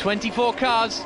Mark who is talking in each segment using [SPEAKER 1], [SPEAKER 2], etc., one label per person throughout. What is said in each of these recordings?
[SPEAKER 1] 24 cars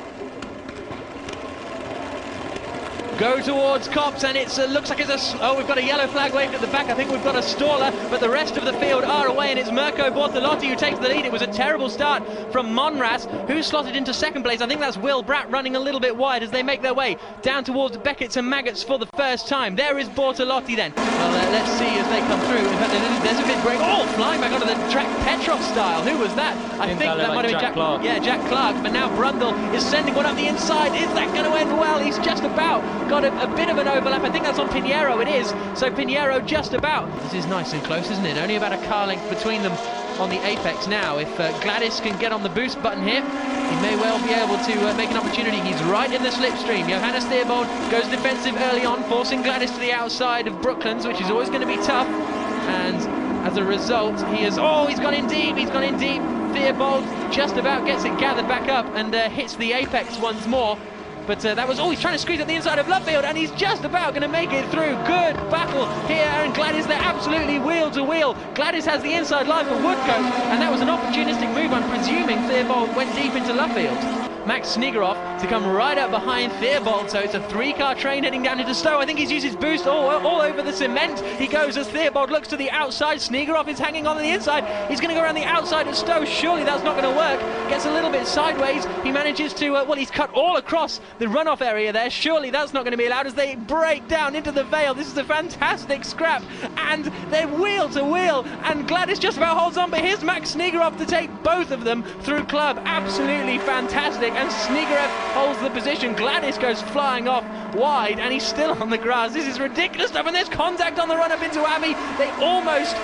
[SPEAKER 1] go towards Copse, and it looks like it's oh, we've got a yellow flag waved at the back. I think we've got a staller, but the rest of the field are away, and it's Mirko Bortolotti who takes the lead. It was a terrible start from Monras, who slotted into second place. I think that's Will Bratt running a little bit wide as they make their way down towards Beckett's and Maggots for the first time. There is Bortolotti then. Well, let's see as they come through. In fact, there's a bit break. Oh, flying back onto the track Petrov style. Who was that? I think that might have been Jack Clark. Yeah, Jack Clark. But now Brundle is sending one up the inside. Is that going to end well? He's just about got a bit of an overlap. I think that's on Pinheiro. It is. So Pinheiro just about. This is nice and close, isn't it? Only about a car length between them on the apex now. If Gladys can get on the boost button here, he may well be able to make an opportunity. He's right in the slipstream. Johannes Theobald goes defensive early on, forcing Gladys to the outside of Brooklands, which is always going to be tough. And as a result, he is... Oh, he's gone in deep. He's gone in deep. Theobald just about gets it gathered back up and hits the apex once more. But that was, oh, he's trying to squeeze at the inside of Luffield, and he's just about going to make it through. Good battle here, and Gladys, they're absolutely wheel to wheel. Gladys has the inside line for Woodcote, and that was an opportunistic move. I'm presuming Theobald went deep into Luffield. Max Snegeroff to come right up behind Theobald, so it's a three-car train heading down into Stowe. I think he's used his boost all over the cement. He goes as Theobald looks to the outside. Snegeroff is hanging on the inside. He's going to go around the outside of Stowe. Surely that's not going to work. Gets a little bit sideways. He manages to, well, he's cut all across the runoff area there. Surely that's not going to be allowed as they break down into the Vale. This is a fantastic scrap, and they're wheel to wheel, and Gladys just about holds on, but here's Max Snegeroff to take both of them through club. Absolutely fantastic, and Snegeroff holds the position. Gladys goes flying off wide, and he's still on the grass. This is ridiculous stuff, and there's contact on the run up into Abbey. They almost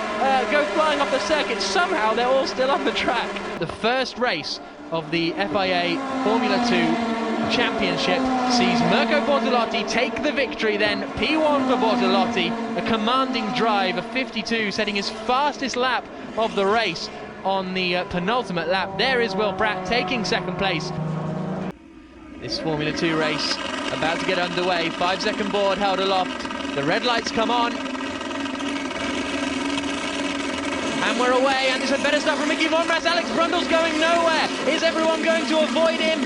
[SPEAKER 1] go flying off the circuit. Somehow they're all still on the track. The first race of the FIA Formula 2 Championship sees Mirko Bortolotti take the victory. Then P1 for Bortolotti, a commanding drive, a 52, setting his fastest lap of the race on the penultimate lap. There is Will Bratt taking second place. This Formula 2 race about to get underway. 5-second board held aloft. The red lights come on. And we're away, and it's a better start from Mickey Monras. Alex Brundle's going nowhere. Is everyone going to avoid him?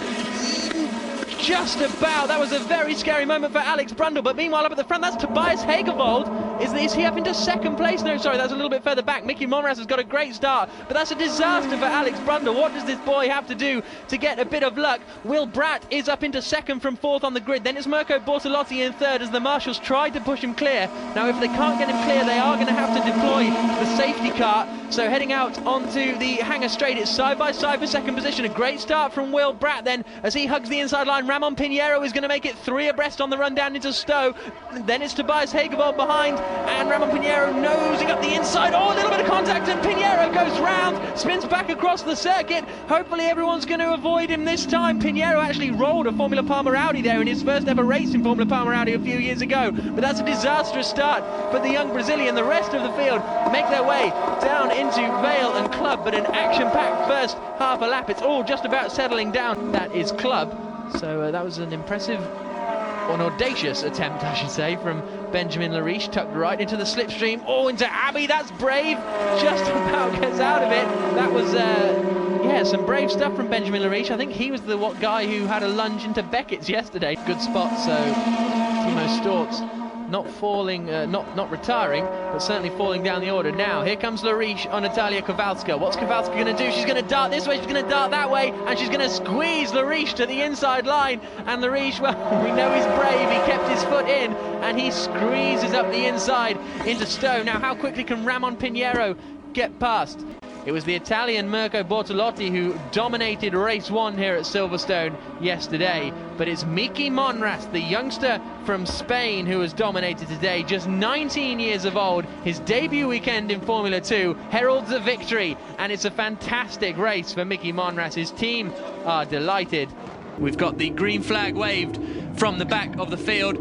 [SPEAKER 1] Just about. That was a very scary moment for Alex Brundle, but meanwhile up at the front, that's Tobias Hagervold. Is he up into second place? No, sorry, that's a little bit further back. Mickey Monras has got a great start, but that's a disaster for Alex Brundle. What does this boy have to do to get a bit of luck? Will Bratt is up into second from fourth on the grid. Then it's Mirko Bortolotti in third as the marshals tried to push him clear. Now, if they can't get him clear, they are going to have to deploy the safety car. So heading out onto the hangar straight, it's side by side for second position. A great start from Will Bratt then as he hugs the inside line. Ramon Pinheiro is going to make it three abreast on the run down into Stowe. Then it's Tobias Hagervold behind, and Ramon Pinheiro nosing up the inside. Oh, a little bit of contact, and Pinheiro goes round, spins back across the circuit. Hopefully everyone's going to avoid him this time. Pinheiro actually rolled a Formula Palmer Audi there in his first ever race in Formula Palmer Audi a few years ago. But that's a disastrous start for the young Brazilian. The rest of the field make their way down into Vale and Club, but an action-packed first half a lap. It's all just about settling down. That is Club. So that was an impressive, or an audacious attempt, I should say, from Benjamin Lariche, tucked right into the slipstream. Oh, into Abbey, that's brave. Just about gets out of it. That was, yeah, some brave stuff from Benjamin Lariche. I think he was the guy who had a lunge into Beckett's yesterday. Good spot, so Timo Stortz not falling, not retiring, but certainly falling down the order. Now, here comes Lariche on Natalia Kowalska. What's Kowalska going to do? She's going to dart this way, she's going to dart that way, and she's going to squeeze Lariche to the inside line. And Lariche, well, we know he's brave. He kept his foot in, and he squeezes up the inside into Stowe. Now, how quickly can Ramon Pinheiro get past? It was the Italian Mirko Bortolotti who dominated race one here at Silverstone yesterday. But it's Mickey Monras, the youngster from Spain, who has dominated today. Just 19 years of old. His debut weekend in Formula 2 heralds a victory. And it's a fantastic race for Mickey Monras. His team are delighted. We've got the green flag waved from the back of the field.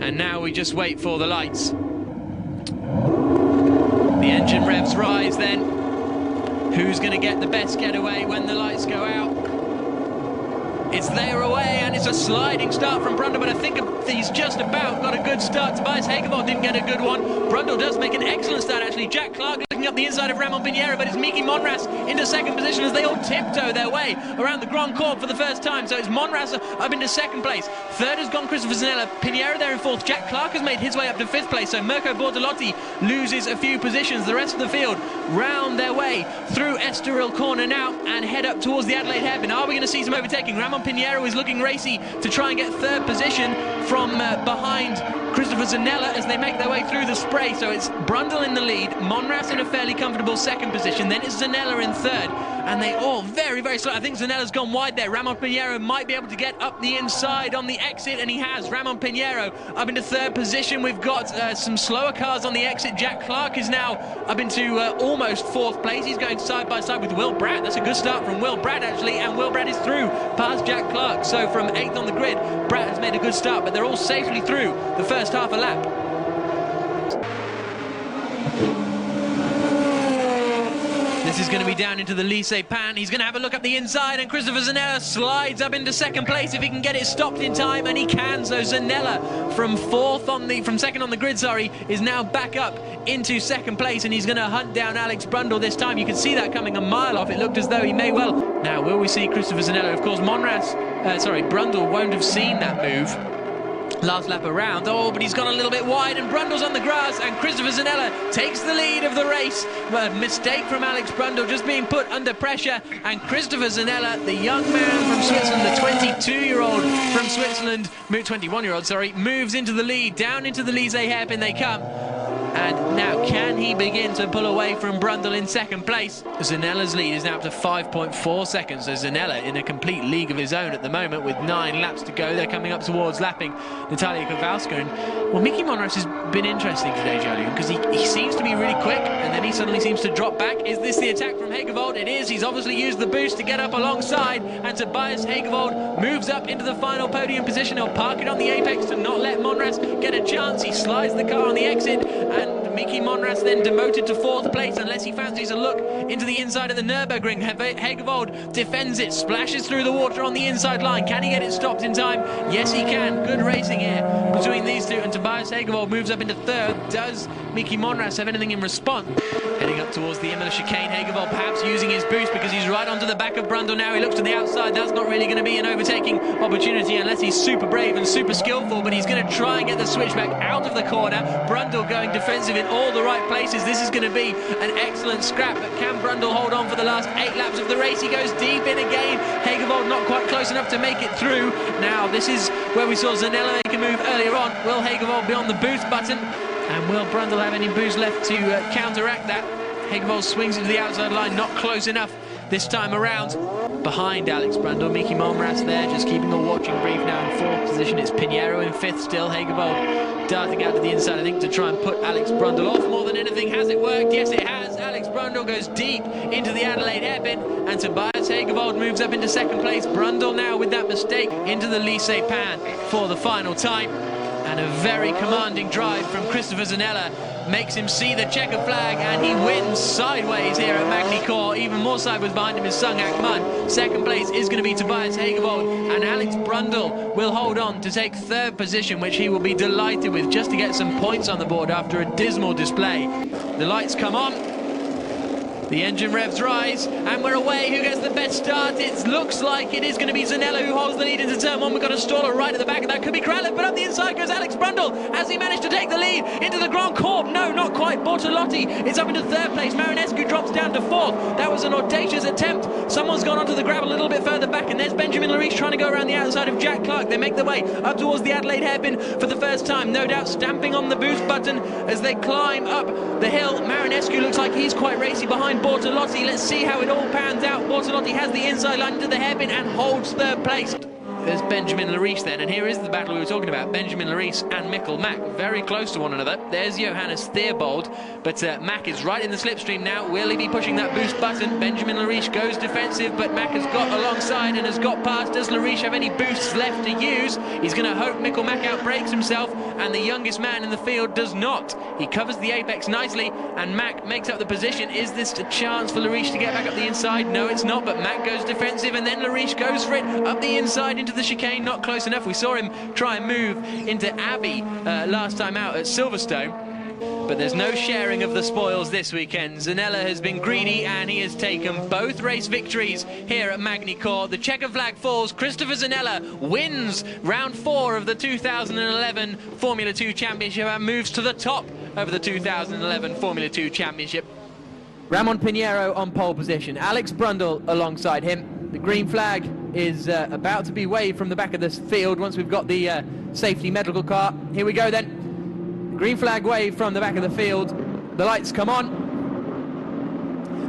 [SPEAKER 1] And now we just wait for the lights. The engine revs rise then. Who's going to get the best getaway when the lights go out? It's there away, and it's a sliding start from Brundle, but I think he's just about got a good start. Tobias Hagervold didn't get a good one. Brundle does make an excellent start, actually. Jack Clark working up the inside of Ramon Pinheiro, but it's Miki Monras into second position as they all tiptoe their way around the Grand Corps for the first time. So it's Monras up into second place. Third has gone Christopher Zanella. Pinheiro there in fourth. Jack Clark has made his way up to fifth place. So Mirko Bortolotti loses a few positions. The rest of the field round their way through Estoril corner now and head up towards the Adelaide hairpin. Are we going to see some overtaking? Ramon Pinheiro is looking racy to try and get third position from behind Christopher Zanella as they make their way through the spray. So it's Brundle in the lead, Monras in a fairly comfortable second position, then it's Zanella in third, and they all very, very slow. I think Zanella's gone wide there. Ramon Pinheiro might be able to get up the inside on the exit, and he has. Ramon Pinheiro up into third position. We've got some slower cars on the exit. Jack Clark is now up into almost fourth place. He's going side by side with Will Bratt. That's a good start from Will Bratt, actually, and Will Bratt is through past Jack Clark. So from 8th on the grid, Bratt has made a good start, but they're all safely through the first half a lap. This is going to be down into the Lycée Pan. He's going to have a look up the inside, and Christopher Zanella slides up into second place if he can get it stopped in time, and he can. So Zanella from second on the grid, is now back up into second place, and he's going to hunt down Alex Brundle this time. You can see that coming a mile off. It looked as though he may well. Now, will we see Christopher Zanella? Of course, Brundle won't have seen that move last lap around. Oh, but he's gone a little bit wide, and Brundle's on the grass, and Christopher Zanella takes the lead of the race. A mistake from Alex Brundle, just being put under pressure, and Christopher Zanella, the young man from Switzerland, the 22-year-old from Switzerland, 21-year-old, sorry, moves into the lead. Down into the Lycée hairpin they come. And now, can he begin to pull away from Brundle in second place? Zanella's lead is now up to 5.4 seconds. So Zanella in a complete league of his own at the moment with 9 laps to go. They're coming up towards lapping Natalia Kowalska. And, well, Miki Monras has been interesting today, Jolyon, because he seems to be really quick, and then he suddenly seems to drop back. Is this the attack from Hegevold? It is. He's obviously used the boost to get up alongside, and Tobias Hegevold moves up into the final podium position. He'll park it on the apex to not let Monras get a chance. He slides the car on the exit, and Miki Monras then demoted to fourth place unless he fancies a look into the inside of the Nürburgring. Hegevold defends it, splashes through the water on the inside line. Can he get it stopped in time? Yes, he can. Good racing here between these two, and Tobias Hegevold moves up into third. Does Miki Monras have anything in response? Heading up towards the Imola chicane, Hegevold perhaps using his boost because he's right onto the back of Brundle now. He looks to the outside. That's not really going to be an overtaking opportunity unless he's super brave and super skillful, but he's going to try and get the switchback out of the corner. Brundle going defensive in all the right places. This is going to be an excellent scrap, but can Brundle hold on for the last 8 laps of the race? He goes deep in again. Hegevold not quite close enough to make it through. Now, this is where we saw Zanella make a move earlier on. Will Hegevold be on the boost button? And will Brundle have any boost left to counteract that? Hegevold swings into the outside line, not close enough this time around. Behind Alex Brundle, Miki Monras there, just keeping a watching brief now in fourth position. It's Pinheiro in fifth still. Hegevold darting out to the inside, I think, to try and put Alex Brundle off more than anything. Has it worked? Yes, it has. Alex Brundle goes deep into the Adelaide hairpin, and Tobias Hegevold moves up into second place. Brundle now with that mistake into the Lycée Pan for the final time. And a very commanding drive from Christopher Zanella makes him see the checker flag, and he wins sideways here at Magny-Cours. Even more sideways behind him is Sung-Ak Mun. Second place is going to be Tobias Hegevold, and Alex Brundle will hold on to take third position, which he will be delighted with, just to get some points on the board after a dismal display. The lights come on. The engine revs rise, and we're away. Who gets the best start? It looks like it is going to be Zanella who holds the lead into turn 1. We've got a staller right at the back, and that could be Kraljev, but up the inside goes Alex Brundle. Has he managed to take the lead into the Grand Corps? No, not quite. Bortolotti is up into third place. Marinescu drops down to fourth. That was an audacious attempt. Someone's gone onto the grab a little bit further back, and there's Benjamin Lariche trying to go around the outside of Jack Clark. They make their way up towards the Adelaide hairpin for the first time, no doubt stamping on the boost button as they climb up the hill. Marinescu looks like he's quite racy behind Bortolotti. Let's see how it all pans out. Bortolotti has the inside line into the hairpin and holds third place. There's Benjamin Lariche then, and here is the battle we were talking about. Benjamin Lariche and Mikkel Mack, very close to one another. There's Johannes Theobald, but Mack is right in the slipstream now. Will he be pushing that boost button? Benjamin Lariche goes defensive, but Mack has got alongside and has got past. Does Lariche have any boosts left to use? He's going to hope Mikkel Mack outbrakes himself, and the youngest man in the field does not. He covers the apex nicely, and Mack makes up the position. Is this a chance for Lariche to get back up the inside? No, it's not, but Mack goes defensive, and then Lariche goes for it up the inside into the chicane, not close enough. We saw him try and move into Abbey last time out at Silverstone, But there's no sharing of the spoils this weekend. Zanella has been greedy and he has taken both race victories here at Magny-Cours. The checker flag falls. Christopher Zanella wins round 4 of the 2011 Formula 2 Championship and moves to the top of the 2011 Formula 2 Championship. Ramon Pinheiro on pole position. Alex Brundle alongside him. The green flag is about to be waved from the back of this field once we've got the safety medical car. Here we go then. Green flag wave from the back of the field. The lights come on.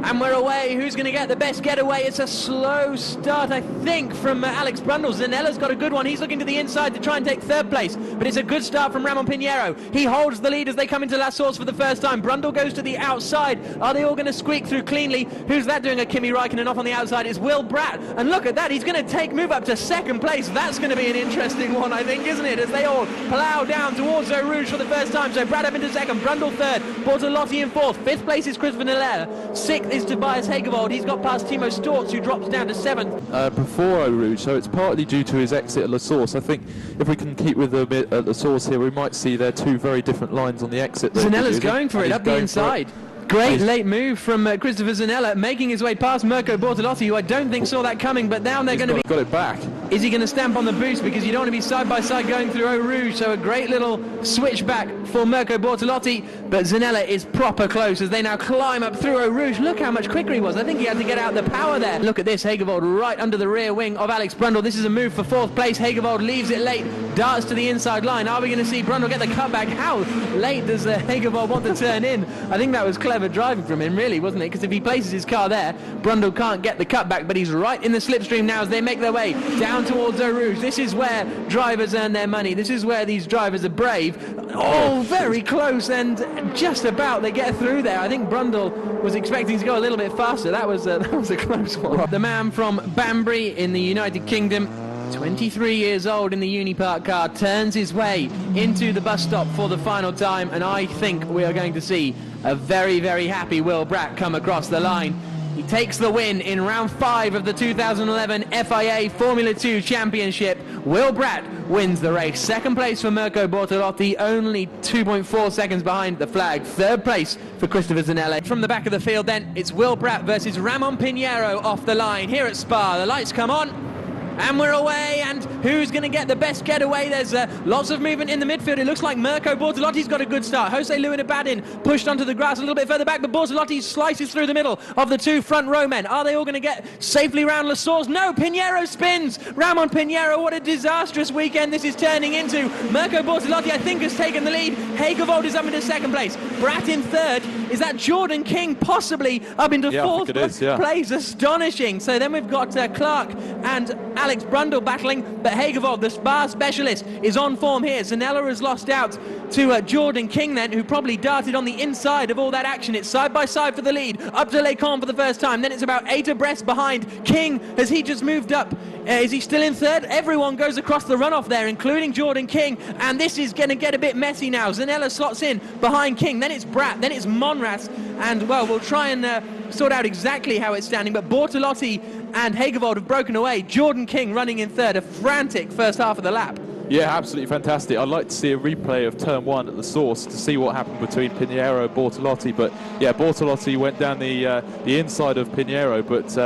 [SPEAKER 1] And we're away. Who's going to get the best getaway? It's a slow start, I think, from Alex Brundle. Zanella's got a good one. He's looking to the inside to try and take third place. But it's a good start from Ramon Pinheiro. He holds the lead as they come into La Source for the first time. Brundle goes to the outside. Are they all going to squeak through cleanly? Who's that doing? A Kimi Räikkönen off on the outside. It's Will Bratt. And look at that. He's going to move up to second place. That's going to be an interesting one, I think, isn't it? As they all plough down towards Eau Rouge for the first time. So Bratt up into second. Brundle third. Bortolotti in fourth. Fifth place is Christopher Zanella. Sixth is Tobias Hegerwald. He's got past Timo Storz, who drops down to seventh.
[SPEAKER 2] Before Eau Rouge, so it's partly due to his exit at La Source. I think if we can keep with the at La Source here, we might see there two very different lines on the exit.
[SPEAKER 1] Zanella's going for it up the inside. Great late move from Christopher Zanella, making his way past Mirko Bortolotti, who I don't think saw that coming, but now they're going to be...
[SPEAKER 2] got it back.
[SPEAKER 1] Is he going to stamp on the boost? Because you don't want to be side by side going through Eau Rouge, so a great little switchback for Mirko Bortolotti, but Zanella is proper close as they now climb up through Eau Rouge. Look how much quicker he was. I think he had to get out the power there. Look at this, Hegerwald right under the rear wing of Alex Brundle. This is a move for fourth place. Hegerwald leaves it late, darts to the inside line. Are we going to see Brundle get the cutback? How late does Hegerwald want to turn in? I think that was clever driving from him, really, wasn't it? Because if he places his car there, Brundle can't get the cutback, but he's right in the slipstream now as they make their way down towards Eau Rouge. This is where drivers earn their money. This is where these drivers are brave. Oh, very close, and just about they get through there. I think Brundle was expecting to go a little bit faster. That was a close one. The man from Banbury in the United Kingdom, 23 years old in the Unipark car, turns his way into the bus stop for the final time, and I think we are going to see a very, very happy Will Bratt come across the line. He takes the win in round 5 of the 2011 FIA Formula 2 Championship. Will Bratt wins the race. Second place for Mirko Bortolotti, only 2.4 seconds behind the flag. Third place for Christopher Zanella. From the back of the field then, it's Will Bratt versus Ramon Pinheiro off the line here at Spa. The lights come on. And we're away, and who's going to get the best getaway? There's lots of movement in the midfield. It looks like Mirko Bortolotti's got a good start. Jose Luinabadin pushed onto the grass a little bit further back, but Bortolotti slices through the middle of the two front row men. Are they all going to get safely round La Source? No, Pinheiro spins. Ramon Pinheiro, what a disastrous weekend this is turning into. Mirko Bortolotti, I think, has taken the lead. Hegerwald is up into second place. Bratt in third. Is that Jordan King possibly up into fourth place? Astonishing. So then we've got Clark and Alex Brundle battling, but Hegerwald, the Spa specialist, is on form here. Zanella has lost out to Jordan King then, who probably darted on the inside of all that action. It's side by side for the lead, up to Lecombe for the first time. Then it's about 8 abreast behind King. Has he just moved up? Is he still in third? Everyone goes across the runoff there, including Jordan King, and this is going to get a bit messy now. Zanella slots in behind King, then it's Bratt, then it's Monras, and well, we'll try and sort out exactly how it's standing, but Bortolotti and Hegerwald have broken away. Jordan King running in third, a frantic first half of the lap.
[SPEAKER 2] Yeah, absolutely fantastic. I'd like to see a replay of turn 1 at the Source to see what happened between Pinheiro and Bortolotti, but yeah, Bortolotti went down the inside of Pinheiro, but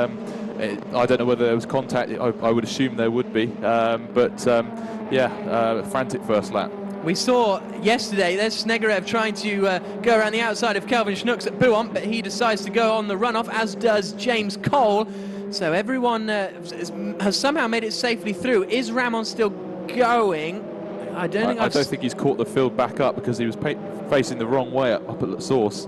[SPEAKER 2] I don't know whether there was contact. I would assume there would be, frantic first lap.
[SPEAKER 1] We saw yesterday, there's Snegerev trying to go around the outside of Kelvin Schnooks at Buon, but he decides to go on the runoff, as does James Cole. So everyone has somehow made it safely through. Is Ramon still going? I don't think
[SPEAKER 2] he's caught the field back up because he was facing the wrong way up at the Source.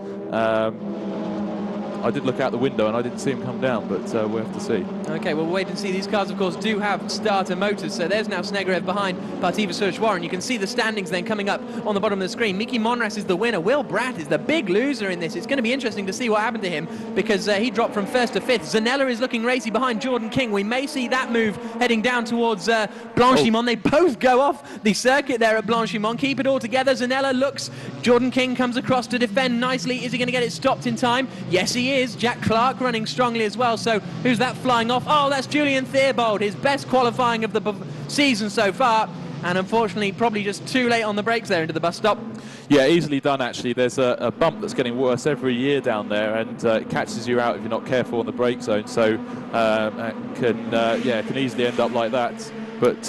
[SPEAKER 2] I did look out the window and I didn't see him come down, but we'll have to see. Okay,
[SPEAKER 1] we'll wait and see. These cars, of course, do have starter motors, so there's now Snegerev behind Partiva Surshwar. You can see the standings then coming up on the bottom of the screen. Miki Monras is the winner. Will Bratt is the big loser in this. It's going to be interesting to see what happened to him because he dropped from first to fifth. Zanella is looking racy behind Jordan King. We may see that move heading down towards Blanchimont. They both go off the circuit there at Blanchimont. Keep it all together. Zanella looks. Jordan King comes across to defend nicely. Is he going to get it stopped in time? Yes, he is. Jack Clark running strongly as well. So who's that flying off? Oh, that's Julian Theobald, his best qualifying of the season so far. and unfortunately probably just too late on the brakes there into the bus stop.
[SPEAKER 2] Yeah, easily done actually. There's a bump that's getting worse every year down there, and it catches you out if you're not careful on the brake zone. So it can easily end up like that. But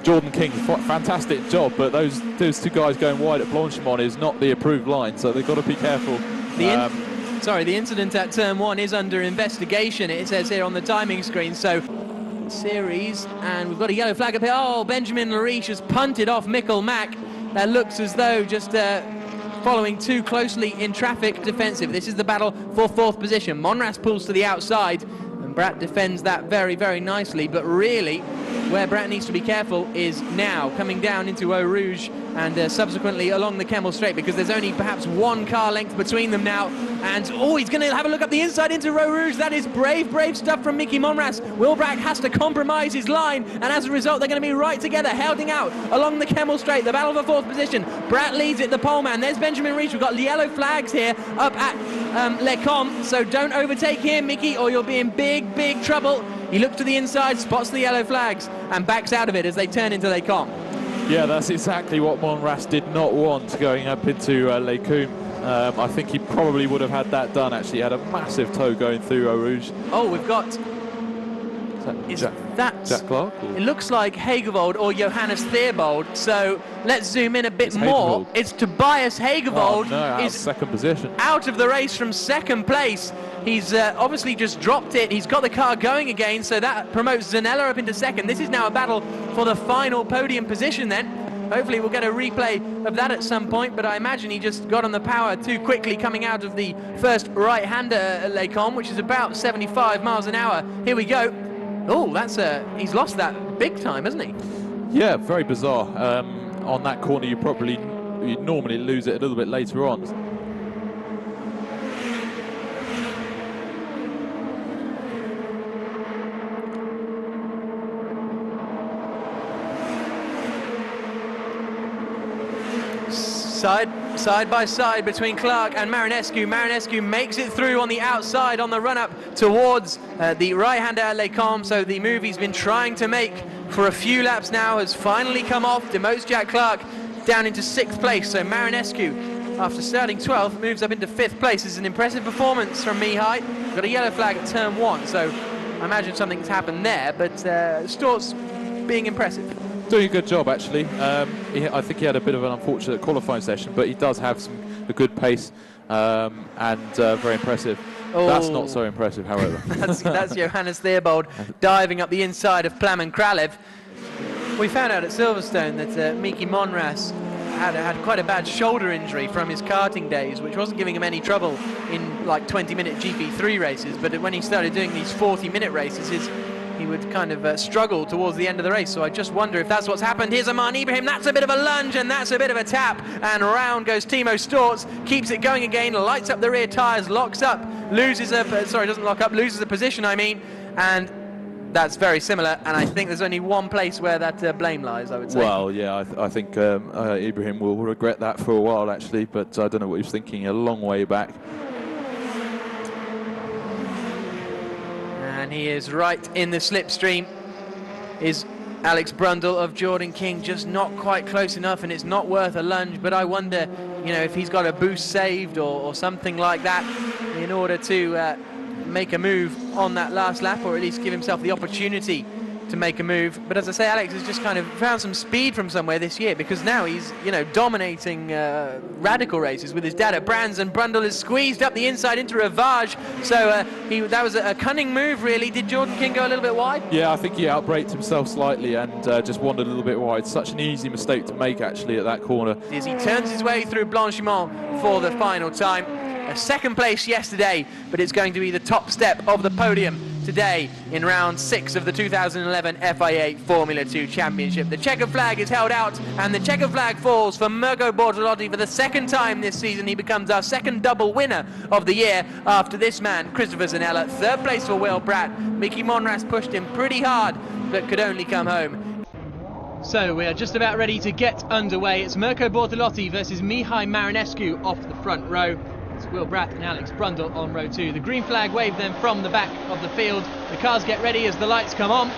[SPEAKER 2] Jordan King, fantastic job. But those two guys going wide at Blanchimont is not the approved line, so they've got to be careful.
[SPEAKER 1] The incident at turn 1 is under investigation. It says here on the timing screen. So series, and we've got a yellow flag up here. Oh, Benjamin Lariche has punted off Mikkel Mack. That looks as though just following too closely in traffic, defensive. This is the battle for 4th position. Monras pulls to the outside, and Bratt defends that very, very nicely. But really, where Bratt needs to be careful is now coming down into Eau Rouge and subsequently along the Kemmel Straight, because there's only perhaps 1 car length between them now. And he's going to have a look up the inside into Eau Rouge. That is brave stuff from Mickey Monras. Will Bratt has to compromise his line, and as a result they're going to be right together, holding out along the Kemmel Straight, the battle for 4th position. Bratt leads it, the poleman. There's Benjamin Reach. We've got yellow flags here up at Les Combes, so don't overtake him, Mickey, or you'll be in big trouble. He looks to the inside, spots the yellow flags, and backs out of it as they turn into Les Combes. Yeah,
[SPEAKER 2] that's exactly what Monras did not want going up into Les Combes. I think he probably would have had that done, actually. He had a massive tow going through Eau Rouge.
[SPEAKER 1] Oh, we've got...
[SPEAKER 2] Jack Clark? Or?
[SPEAKER 1] It looks like Hagevold or Johannes Theobald, so let's zoom in a bit more. It's Tobias Hagevold.
[SPEAKER 2] Oh, no, out of second position.
[SPEAKER 1] Out of the race from 2nd place. He's obviously just dropped it. He's got the car going again, so that promotes Zanella up into 2nd. This is now a battle for the final podium position then. Hopefully we'll get a replay of that at some point, but I imagine he just got on the power too quickly coming out of the first right-hander at Les Combes, which is about 75 miles an hour. Here we go. Oh, he's lost that big time, hasn't he?
[SPEAKER 2] Yeah, very bizarre. On that corner you'd normally lose it a little bit later on.
[SPEAKER 1] Side by side between Clark and Marinescu. Marinescu makes it through on the outside on the run-up towards the right-hander at Les Combes. So the move he's been trying to make for a few laps now has finally come off. Demotes Jack Clark down into 6th place. So Marinescu, after starting 12th, moves up into 5th place. This is an impressive performance from Mihai. We've got a yellow flag at turn 1, so I imagine something's happened there, but Stort's being impressive.
[SPEAKER 2] Doing a good job, actually. I think he had a bit of an unfortunate qualifying session, but he does have a good pace and very impressive. Oh. That's not so impressive, however.
[SPEAKER 1] that's Johannes Theobald diving up the inside of Plamen Kralev. We found out at Silverstone that Miki Monras had quite a bad shoulder injury from his karting days, which wasn't giving him any trouble in like 20-minute GP3 races, but when he started doing these 40-minute races, he would kind of struggle towards the end of the race. So I just wonder if that's what's happened. Here's Aman Ibrahim. That's a bit of a lunge, and that's a bit of a tap. And round goes Timo Storz. Keeps it going again. Lights up the rear tyres. Locks up. Loses a... doesn't lock up. Loses a position, I mean. And that's very similar. And I think there's only one place where that blame lies, I would say.
[SPEAKER 2] Well, yeah, I think Ibrahim will regret that for a while, actually. But I don't know what he was thinking a long way back.
[SPEAKER 1] And he is right in the slipstream. Is Alex Brundle of Jordan King, just not quite close enough, and it's not worth a lunge. But I wonder, if he's got a boost saved or something like that in order to make a move on that last lap, or at least give himself the opportunity to make a move. But as I say, Alex has just kind of found some speed from somewhere this year, because now he's dominating radical races with his dad at Brands, and Brundle is squeezed up the inside into Ravage. So that was a cunning move, really. Did Jordan King go a little bit wide?
[SPEAKER 2] Yeah, I think he outbraked himself slightly and just wandered a little bit wide. Such an easy mistake to make, actually, at that corner.
[SPEAKER 1] As he turns his way through Blanchimont for the final time. A 2nd place yesterday, but it's going to be the top step of the podium today in round 6 of the 2011 FIA Formula 2 Championship. The checkered flag is held out, and the checkered flag falls for Mirko Bortolotti for the 2nd time this season. He becomes our 2nd double winner of the year after this man, Christopher Zanella. 3rd place for Will Bratt. Mickey Monras pushed him pretty hard, but could only come home. So we are just about ready to get underway. It's Mirko Bortolotti versus Mihai Marinescu off the front row. It's Will Bratt and Alex Brundle on row 2. The green flag waved them from the back of the field. The cars get ready as the lights come on.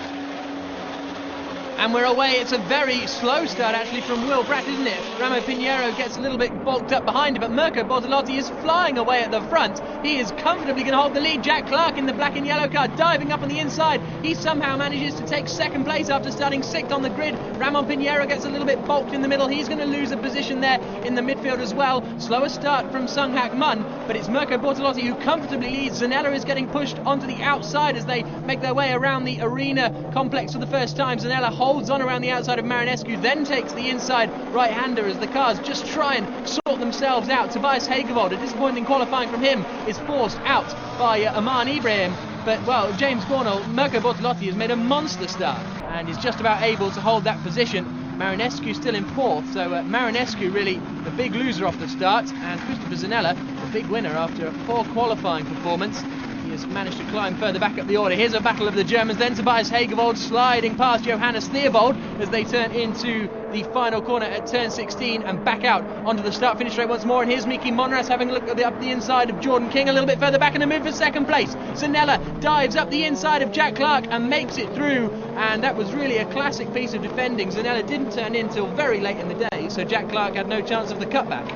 [SPEAKER 1] And we're away. It's a very slow start actually from Will Bratt, isn't it? Ramo Pinheiro gets a little bit bulked up behind him, but Mirko Bortolotti is flying away at the front. He is comfortably going to hold the lead. Jack Clark in the black and yellow car diving up on the inside. He somehow manages to take second place after starting 6th on the grid. Ramon Pinheiro gets a little bit bulked in the middle. He's going to lose a position there in the midfield as well. Slower start from Sung Hak Mun, but it's Mirko Bortolotti who comfortably leads. Zanella is getting pushed onto the outside as they make their way around the arena complex for the first time. Zanella holds on around the outside of Marinescu, then takes the inside right-hander as the cars just try and sort themselves out. Tobias Hagevold, a disappointing qualifying from him, is forced out by Aman Ibrahim. But, well, James Cornell, Mirko Bortolotti has made a monster start and is just about able to hold that position. Marinescu still in 4th, so Marinescu really the big loser off the start, and Christopher Zanella, the big winner after a poor qualifying performance. He has managed to climb further back up the order. Here's a battle of the Germans, then Tobias Hagevold sliding past Johannes Theobald as they turn into the final corner at turn 16 and back out onto the start-finish straight once more. And here's Miki Monras having a look at up the inside of Jordan King a little bit further back in a move for second place. Zanella dives up the inside of Jack Clark and makes it through, and that was really a classic piece of defending. Zanella didn't turn in till very late in the day, so Jack Clark had no chance of the cutback.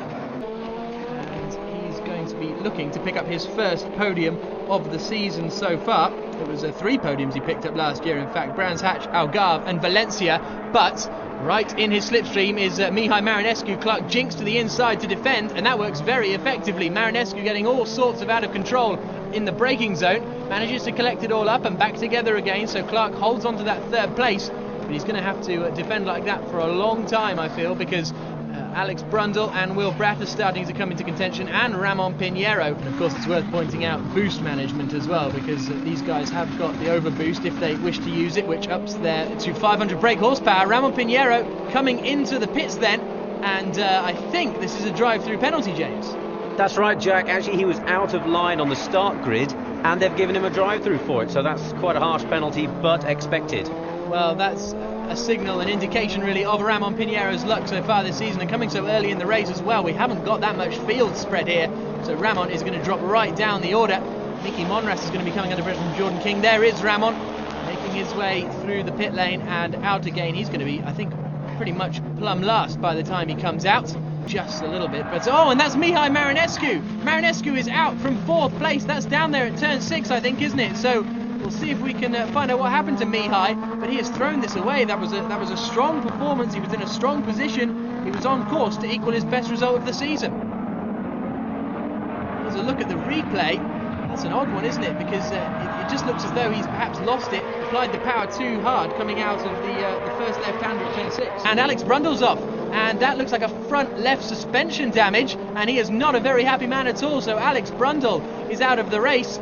[SPEAKER 1] To be looking to pick up his first podium of the season so far. It was 3 podiums he picked up last year, in fact, Brands Hatch, Algarve and Valencia, but right in his slipstream is Mihai Marinescu. Clark jinks to the inside to defend, and that works very effectively. Marinescu getting all sorts of out of control in the braking zone, manages to collect it all up and back together again, so Clark holds on to that 3rd place, but he's going to have to defend like that for a long time, I feel, because Alex Brundle and Will Bratt are starting to come into contention, and Ramon Pinheiro. And of course it's worth pointing out boost management as well, because these guys have got the overboost if they wish to use it, which ups there to 500 brake horsepower. Ramon Pinheiro coming into the pits then, and I think this is a drive-through penalty, James.
[SPEAKER 3] That's right, Jack. Actually, he was out of line on the start grid, and they've given him a drive-through for it, so that's quite a harsh penalty, but expected.
[SPEAKER 1] Well, that's a signal, an indication really of Ramon Pinheiro's luck so far this season, and coming so early in the race as well. We haven't got that much field spread here, so Ramon is going to drop right down the order. Miki Monras is going to be coming under pressure from Jordan King. There is Ramon making his way through the pit lane and out again. He's going to be, I think, pretty much plumb last by the time he comes out. Just a little bit, but oh, and that's Mihai Marinescu. Marinescu is out from 4th place. That's down there at turn 6, I think, isn't it? So we'll see if we can find out what happened to Mihai, but he has thrown this away. That was a strong performance. He was in a strong position. He was on course to equal his best result of the season. Here's a look at the replay. That's an odd one, isn't it? Because it just looks as though he's perhaps lost it, applied the power too hard coming out of the first left-hander at turn 6. And Alex Brundle's off, and that looks like a front left suspension damage, and he is not a very happy man at all. So Alex Brundle is out of the race.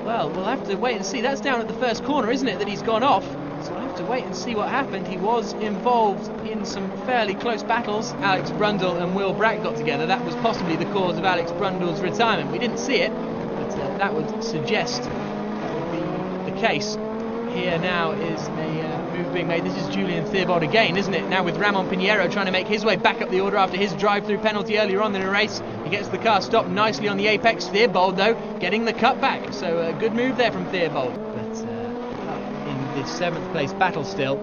[SPEAKER 1] Well, we'll have to wait and see. That's down at the first corner, isn't it, that he's gone off? So we'll have to wait and see what happened. He was involved in some fairly close battles. Alex Brundle and Will Bratt got together. That was possibly the cause of Alex Brundle's retirement. We didn't see it, but that would suggest that would be the case. Here now is a move being made. This is Julian Theobald again, isn't it? Now with Ramon Pinheiro trying to make his way back up the order after his drive-through penalty earlier on in the race. He gets the car stopped nicely on the apex. Theobald, though, getting the cutback. So a good move there from Theobald. But in the 7th place battle still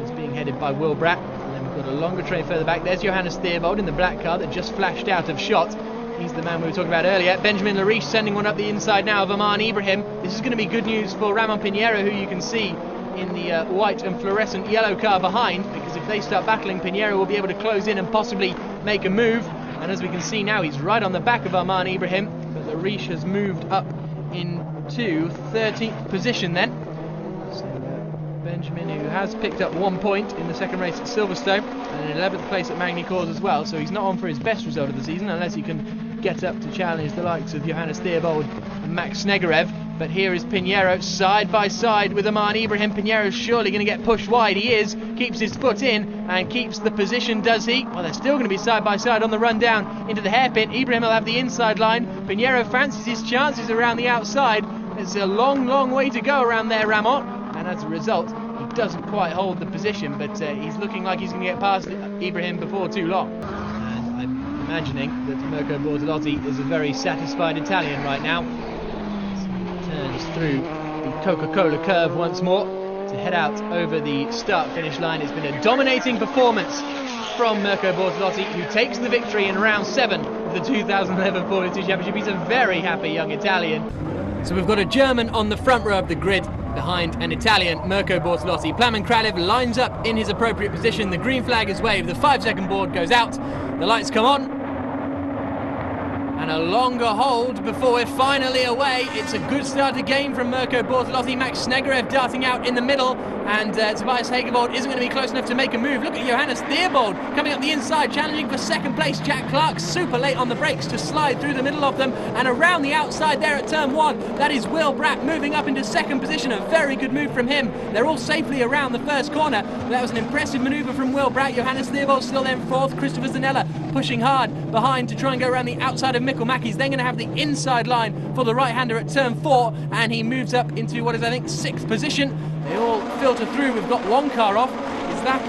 [SPEAKER 1] is being headed by Will Bratt. And then we've got a longer train further back. There's Johannes Theobald in the black car that just flashed out of shot. He's the man we were talking about earlier. Benjamin Lariche sending one up the inside now of Aman Ibrahim. This is going to be good news for Ramon Pinheiro, who you can see in the white and fluorescent yellow car behind, because if they start battling, Pinheiro will be able to close in and possibly make a move. And as we can see now, he's right on the back of Aman Ibrahim, but Lariche has moved up into 13th position then. So Benjamin, who has picked up 1 point in the second race at Silverstone, and in 11th place at Magny Cours as well, so he's not on for his best result of the season unless he can get up to challenge the likes of Johannes Theobald and Max Snegerev. But here is Pinheiro side by side with Aman Ibrahim. Pinheiro's surely going to get pushed wide. He is, keeps his foot in and keeps the position, does he? Well, they're still going to be side by side on the run down into the hairpin. Ibrahim will have the inside line. Pinheiro fancies his chances around the outside. There's a long, long way to go around there, Ramon, and as a result, he doesn't quite hold the position, but he's looking like he's going to get past Ibrahim before too long. And I'm imagining that Mirko Bortolotti is a very satisfied Italian right now. So he turns through the Coca-Cola curve once more, to head out over the start-finish line. It's been a dominating performance from Mirko Bortolotti, who takes the victory in round 7 of the 2011 Formula 2 Championship. He's a very happy young Italian. So we've got a German on the front row of the grid behind an Italian, Mirko Bortolotti. Plamen Kraljev lines up in his appropriate position. The green flag is waved, the 5-second board goes out, the lights come on, and a longer hold before we're finally away. It's a good start again from Mirko Bortolotti. Max Snegerev darting out in the middle, and Tobias Hagevold isn't going to be close enough to make a move. Look at Johannes Theobald coming up the inside, challenging for second place. Jack Clark super late on the brakes to slide through the middle of them, and around the outside there at turn 1, that is Will Bratt moving up into second position. A very good move from him. They're all safely around the first corner. That was an impressive manoeuvre from Will Bratt. Johannes Theobald still then 4th. Christopher Zanella pushing hard behind to try and go around the outside of Mikkel Mack. He's then going to have the inside line for the right-hander at turn 4, and he moves up into what is, I think, 6th position. They all filter through. We've got one car off. Is that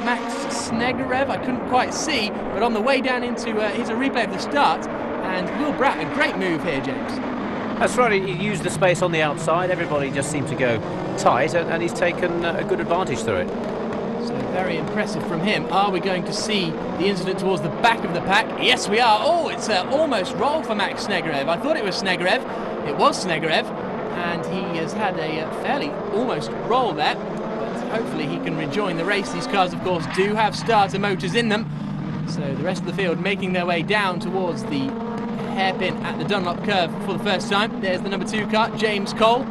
[SPEAKER 1] Max Snegerev? I couldn't quite see, but on the way down into, here's a replay of the start, and Will Bratt, a great move here, James.
[SPEAKER 3] That's right, he used the space on the outside. Everybody just seemed to go tight, and he's taken a good advantage through it.
[SPEAKER 1] So very impressive from him. Are we going to see the incident towards the back of the pack? Yes, we are. Oh, it's almost roll for Max Snegerev. I thought it was Snegerev. It was Snegerev, and he has had a fairly almost roll there. But hopefully he can rejoin the race. These cars, of course, do have starter motors in them. So the rest of the field making their way down towards the hairpin at the Dunlop curve for the first time. There's the number 2 car, James Cole,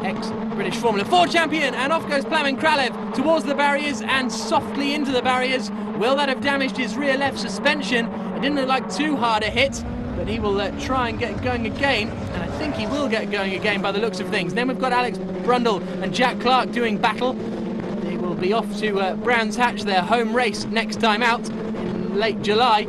[SPEAKER 1] ex-British Formula 4 champion, and off goes Plamen Kraljev towards the barriers and softly into the barriers. Will that have damaged his rear left suspension? It didn't look like too hard a hit, but he will try and get going again, and I think he will get going again by the looks of things. Then we've got Alex Brundle and Jack Clark doing battle. They will be off to Brands Hatch, their home race next time out in late July.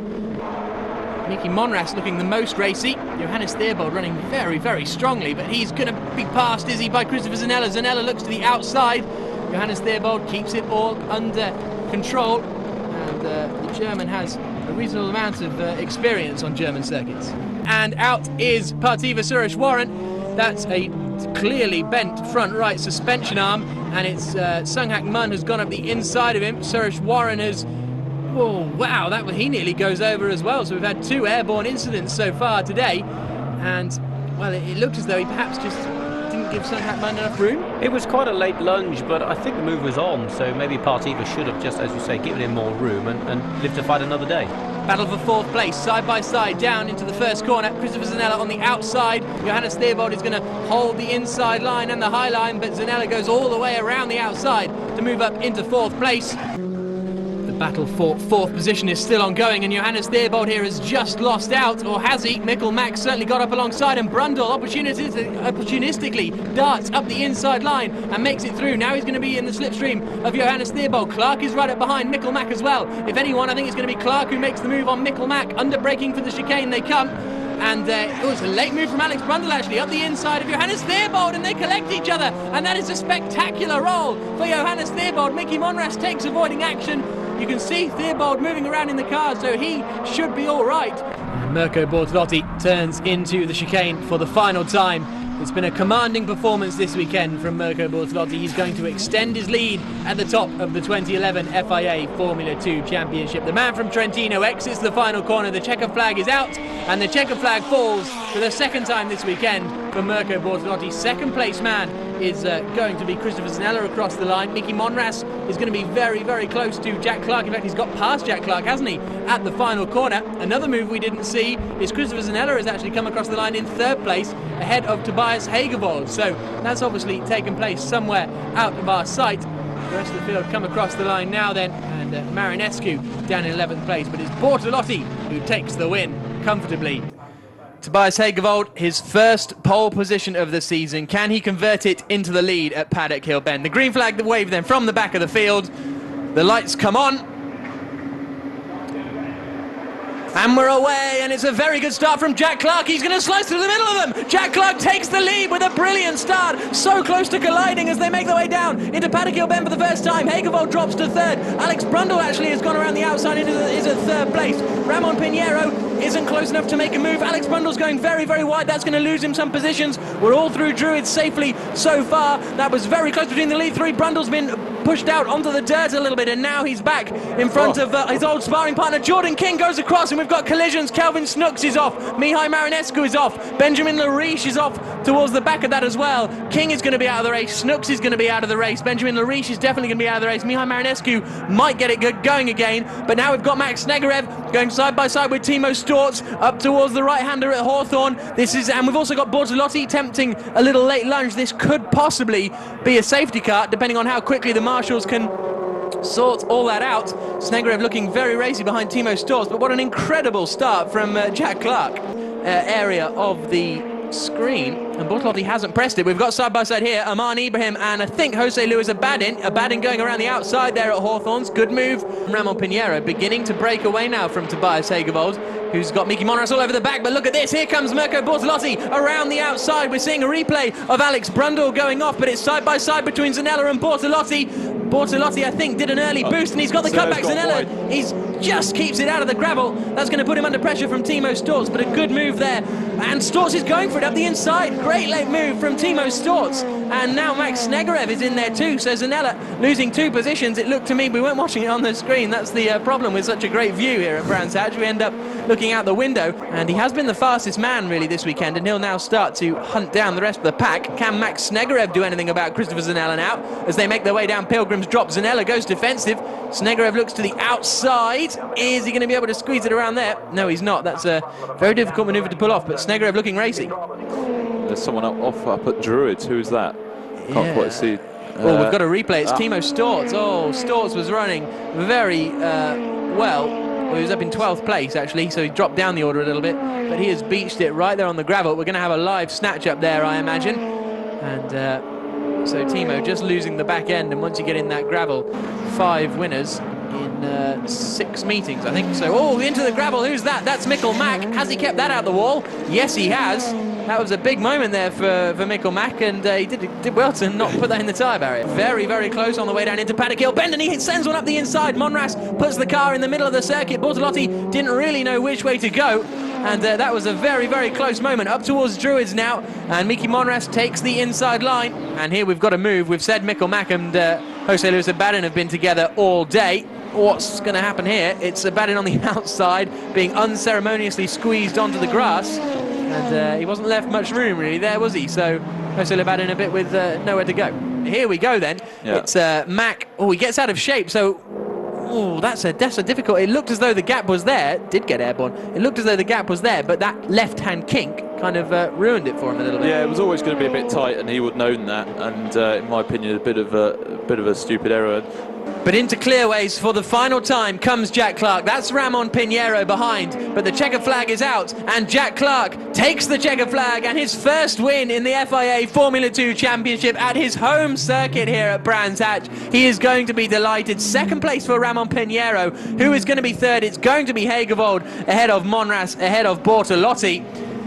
[SPEAKER 1] Mickey Monras looking the most racy. Johannes Theobald running very, very strongly, but he's going to be passed, is he, by Christopher Zanella. Zanella looks to the outside. Johannes Theobald keeps it all under control, and the German has a reasonable amount of experience on German circuits. And out is Partiva Suresh-Warren. That's a clearly bent front right suspension arm, and it's Sunghak Mun has gone up the inside of him. Suresh-Warren has... Oh, wow, he nearly goes over as well. So we've had 2 airborne incidents so far today, and, well, it looked as though he perhaps just didn't give Sunghak Mun enough room.
[SPEAKER 3] It was quite a late lunge, but I think the move was on, so maybe Partiva should have just, as you say, given him more room and lived to fight another day.
[SPEAKER 1] Battle for 4th place, side by side, down into the first corner. Christopher Zanella on the outside. Johannes Theobald is going to hold the inside line and the high line, but Zanella goes all the way around the outside to move up into 4th place. Battle for 4th position is still ongoing, and Johannes Theobald here has just lost out, or has he? Mikkel Mack certainly got up alongside, and Brundle opportunistically darts up the inside line and makes it through. Now he's going to be in the slipstream of Johannes Theobald. Clark is right up behind Mikkel Mack as well. If anyone, I think it's going to be Clark who makes the move on Mikkel Mack. Under braking for the chicane they come. And it was a late move from Alex Brundle, actually, up the inside of Johannes Theobald, and they collect each other. And that is a spectacular roll for Johannes Theobald. Mickey Monras takes avoiding action. You can see Theobald moving around in the car, so he should be all right. Mirko Bortolotti turns into the chicane for the final time. It's been a commanding performance this weekend from Mirko Bortolotti. He's going to extend his lead at the top of the 2011 FIA Formula 2 Championship. The man from Trentino exits the final corner. The checker flag is out, and the checker flag falls for the 2nd time this weekend for Mirko Bortolotti. 2nd place man is going to be Christopher Zanella across the line. Mickey Monras is going to be very, very close to Jack Clark. In fact, he's got past Jack Clark, hasn't he, at the final corner. Another move we didn't see is Christopher Zanella has actually come across the line in 3rd place ahead of Tobias Hagevold. So that's obviously taken place somewhere out of our sight. The rest of the field come across the line now then, and Marinescu down in 11th place. But it's Bortolotti who takes the win comfortably. Tobias Hagevold, his first pole position of the season. Can he convert it into the lead at Paddock Hill Bend? The green flag, the wave then from the back of the field. The lights come on. And we're away, and it's a very good start from Jack Clark. He's going to slice through the middle of them. Jack Clark takes the lead with a brilliant start. So close to colliding as they make their way down into Paddock Hill Bend for the first time. Hagevold drops to third. Alex Brundle actually has gone around the outside into is at third place. Ramon Pinheiro isn't close enough to make a move. Alex Brundle's going very, very wide. That's going to lose him some positions. We're all through Druids safely so far. That was very close between the lead three. Brundle's been pushed out onto the dirt a little bit, and now he's back in front of his old sparring partner. Jordan King goes across, and we've got collisions. Kelvin Snooks is off. Mihai Marinescu is off. Benjamin Lariche is off towards the back of that as well. King is going to be out of the race. Snooks is going to be out of the race. Benjamin Lariche is definitely going to be out of the race. Mihai Marinescu might get it going again, but now we've got Max Snegerev going side by side with Timo Storz up towards the right-hander at Hawthorn. And we've also got Bortolotti tempting a little late lunge. This could possibly be a safety car, depending on how quickly the marshals can sort all that out. Snegerev looking very racy behind Timo Storz, but what an incredible start from Jack Clark area of the screen, and Bortolotti hasn't pressed it. We've got side by side here Aman Ibrahim and I think Jose Luis Abadin going around the outside there at Hawthorns. Good move. Ramon Pinheiro beginning to break away now from Tobias Hagevold, who's got Miki Monras all over the back, but look at this, here comes Mirko Bortolotti around the outside. We're seeing a replay of Alex Brundle going off, but it's side by side between Zanella and Bortolotti. Bortolotti, I think, did an early boost, and he's got the cutback. Zanella, he just keeps it out of the gravel. That's going to put him under pressure from Timo Storz, but a good move there. And Storz is going for it up the inside. Great late move from Timo Storz. And now Max Snegerev is in there too, so Zanella losing 2 positions. It looked to me, we weren't watching it on the screen. That's the problem with such a great view here at Brands Hatch. We end up looking out the window, and he has been the fastest man really this weekend, and he'll now start to hunt down the rest of the pack. Can Max Snegerev do anything about Christopher Zanella now as they make their way down Pilgrim's Drop? Zanella goes defensive. Snegerev looks to the outside. Is he going to be able to squeeze it around there? No, he's not. That's a very difficult manoeuvre to pull off, but Snegerev looking racy.
[SPEAKER 2] There's someone up at Druids. Who's that? Can't quite see.
[SPEAKER 1] Well, we've got a replay. It's Timo Storz. Oh, Storz was running very well. He was up in 12th place, actually, so he dropped down the order a little bit, but he has beached it right there on the gravel. We're going to have a live snatch up there, I imagine. And so Timo just losing the back end, and once you get in that gravel, 5 winners in 6 meetings, I think. So, oh, into the gravel. Who's that? That's Mikkel Mack. Has he kept that out the wall? Yes, he has. That was a big moment there for Mikkel Mack, and he did well to not put that in the tyre barrier. Very, very close on the way down into Paddock Hill Bend, and he sends one up the inside. Monras puts the car in the middle of the circuit. Bortolotti didn't really know which way to go, and that was a very, very close moment. Up towards Druids now, and Miki Monras takes the inside line, and here we've got a move. We've said Mikkel Mack and Jose Luis Abadin have been together all day. What's going to happen here? It's Abadin on the outside being unceremoniously squeezed onto the grass, and he wasn't left much room really there, was he? So Jose Abadin a bit with nowhere to go. Here we go then. Yeah. It's Mack. Oh, he gets out of shape, so oh, that's a difficult. It looked as though the gap was there. Did get airborne. It looked as though the gap was there, but that left-hand kink kind of ruined it for him a little bit.
[SPEAKER 2] Yeah, it was always going to be a bit tight, and he would have known that. And in my opinion, a bit of a stupid error.
[SPEAKER 1] But into clearways for the final time comes Jack Clark. That's Ramon Pinheiro behind, but the checker flag is out, and Jack Clark takes the checker flag and his first win in the FIA Formula 2 Championship at his home circuit here at Brands Hatch. He is going to be delighted. Second place for Ramon Pinheiro. Who is going to be third? It's going to be Hagevold ahead of Monras, ahead of Bortolotti.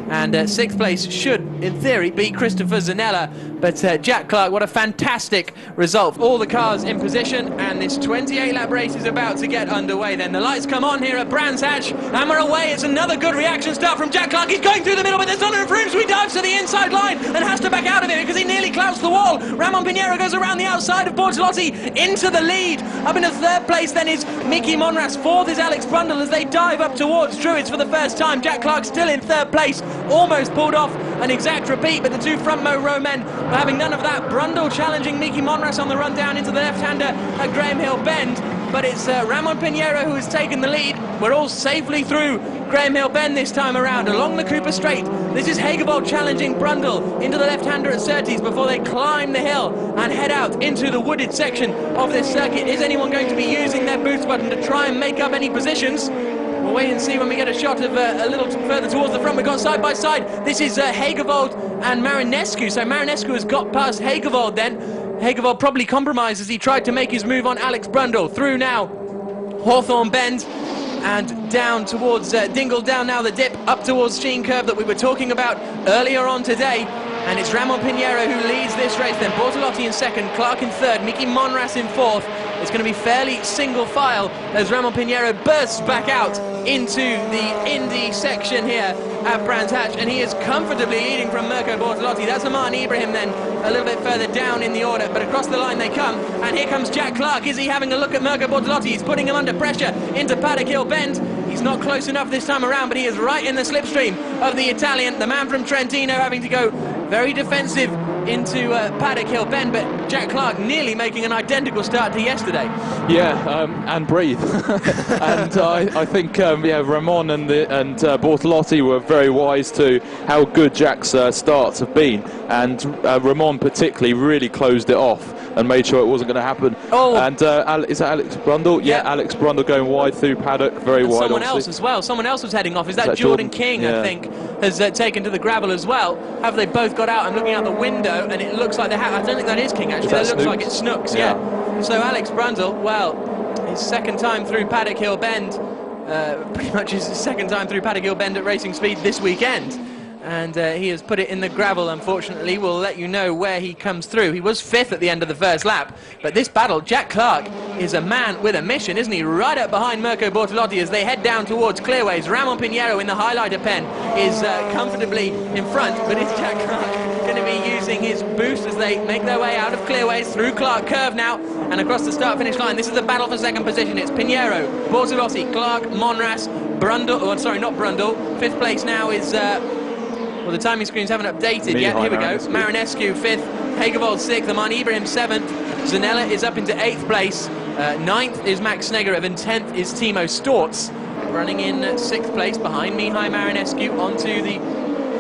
[SPEAKER 1] And 6th place should, in theory, be Christopher Zanella. But Jack Clark, what a fantastic result. All the cars in position, and this 28-lap race is about to get underway. Then the lights come on here at Brands Hatch, and we're away. It's another good reaction start from Jack Clark. He's going through the middle, but there's not enough room, so he dives to the inside line and has to back out of it because he nearly clouts the wall. Ramon Pinheiro goes around the outside of Bortolotti into the lead. Up into 3rd place then is Miki Monras. 4th is Alex Brundle as they dive up towards Druids for the first time. Jack Clark still in 3rd place. Almost pulled off an exact repeat, but the 2 front row men were having none of that. Brundle challenging Miki Monras on the run down into the left-hander at Graham Hill Bend, but it's Ramon Pinheiro who has taken the lead. We're all safely through Graham Hill Bend this time around, along the Cooper Straight. This is Hagevold challenging Brundle into the left-hander at Surtees before they climb the hill and head out into the wooded section of this circuit. Is anyone going to be using their boost button to try and make up any positions? We'll wait and see when we get a shot of a little further towards the front. We've got side by side. This is Hagevold and Marinescu. So Marinescu has got past Hagevold then. Hagevold probably compromised as he tried to make his move on Alex Brundle. Through now Hawthorn Bend. and down towards Dingle, down now the dip, up towards Sheen Curve that we were talking about earlier on today. And it's Ramon Pinheiro who leads this race, then Bortolotti in second, Clark in third, Mickey Monras in fourth. It's going to be fairly single file as Ramon Pinheiro bursts back out into the Indy section here at Brands Hatch, and he is comfortably leading from Mirko Bortolotti. That's Aman Ibrahim then a little bit further down in the order, but across the line they come, and here comes Jack Clark. Is he having a look at Mirko Bortolotti? He's putting him under pressure into Paddock Hill Bend. He's not close enough this time around, but he is right in the slipstream of the Italian, the man from Trentino, having to go very defensive into Paddock Hill Bend, but Jack Clark nearly making an identical start to yesterday.
[SPEAKER 2] Yeah, and breathe. And I think Ramon and Bortolotti were very wise to how good Jack's starts have been, and Ramon particularly really closed it off and made sure it wasn't going to happen.
[SPEAKER 1] Oh,
[SPEAKER 2] and is that Alex Brundle? Yeah, Alex Brundle going wide through Paddock, very
[SPEAKER 1] and
[SPEAKER 2] wide.
[SPEAKER 1] Someone
[SPEAKER 2] obviously.
[SPEAKER 1] else as well. Someone else was heading off. Is that Jordan King? Yeah. I think has taken to the gravel as well. Have they both got out? I'm looking out the window, and it looks like they have. I don't think that is King actually. That looks like it's Snooks. Yeah. So Alex Brundle, well, his second time through Paddock Hill Bend, pretty much his second time through Paddock Hill Bend at racing speed this weekend. And he has put it in the gravel, unfortunately. We'll let you know where he comes through. He was fifth at the end of the first lap. But this battle, Jack Clark is a man with a mission, isn't he? Right up behind Mirko Bortolotti as they head down towards Clearways. Ramon Pinheiro in the highlighter pen is comfortably in front. But is Jack Clark going to be using his boost as they make their way out of Clearways through Clark Curve now and across the start-finish line? This is a battle for second position. It's Pinheiro, Bortolotti, Clark, Monras, Brundle. Oh, sorry, not Brundle. Fifth place now is... well, the timing screens haven't updated yet. Here we go. Marinescu fifth, Hagevold sixth, Aman Ibrahim seventh. Zanella is up into eighth place. Ninth is Max Snegerev, and 10th is Timo Stortz. Running in sixth place behind Mihai Marinescu onto the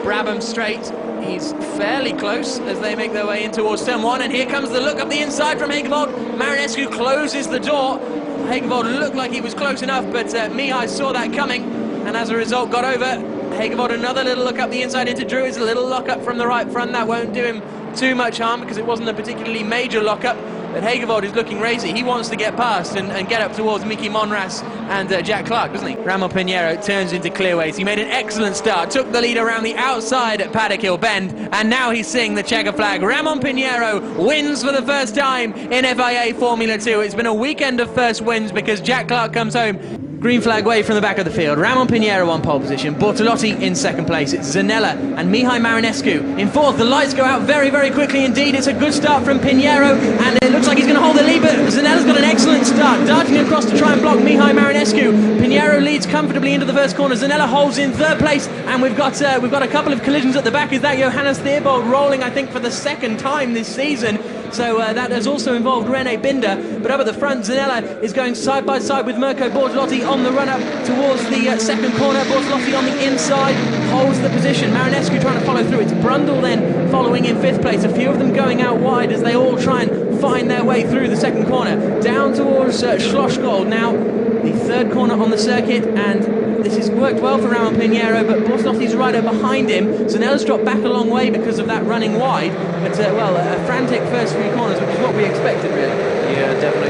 [SPEAKER 1] Brabham Straight. He's fairly close as they make their way in towards turn one, and here comes the look up the inside from Hagevold. Marinescu closes the door. Hagevold looked like he was close enough, but Mihai saw that coming, and as a result got over. Hagevold another little look up the inside into Drew. Is a little lock up from the right front. That won't do him too much harm because it wasn't a particularly major lock up. But Hagevold is looking racy. He wants to get past and get up towards Mickey Monras and Jack Clark, doesn't he? Ramon Pinheiro turns into Clearways. He made an excellent start, took the lead around the outside at Paddock Hill Bend, and now he's seeing the checker flag. Ramon Pinheiro wins for the first time in FIA Formula 2. It's been a weekend of first wins because Jack Clark comes home. Green flag wave from the back of the field. Ramon Pinheiro on pole position. Bortolotti in second place. It's Zanella and Mihai Marinescu in fourth. The lights go out very, very quickly indeed. It's a good start from Pinheiro, and it looks like he's going to hold the lead, but Zanella's got an excellent start, darting across to try and block Mihai Marinescu. Pinheiro leads comfortably into the first corner. Zanella holds in third place, and we've got a couple of collisions at the back. Is that Johannes Theobald rolling, I think, for the second time this season? So that has also involved Rene Binder. But up at the front, Zanella is going side by side with Mirko Bortolotti on the run-up towards the second corner. Bortolotti on the inside holds the position. Marinescu trying to follow through. It's Brundle then following in fifth place. A few of them going out wide as they all try and find their way through the second corner. Down towards Schlossgold now, the third corner on the circuit, and this has worked well for Ramon Pinheiro, but Bortolotti's right up behind him. Zanella's dropped back a long way because of that running wide, but a frantic first few corners, which is what we expected, really.
[SPEAKER 3] Yeah, definitely.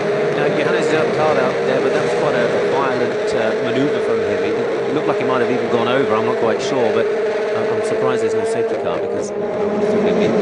[SPEAKER 3] Johannes is out out there, but that was quite a violent manoeuvre from him. It looked like he might have even gone over, I'm not quite sure, but I'm surprised there's no safety car because we've been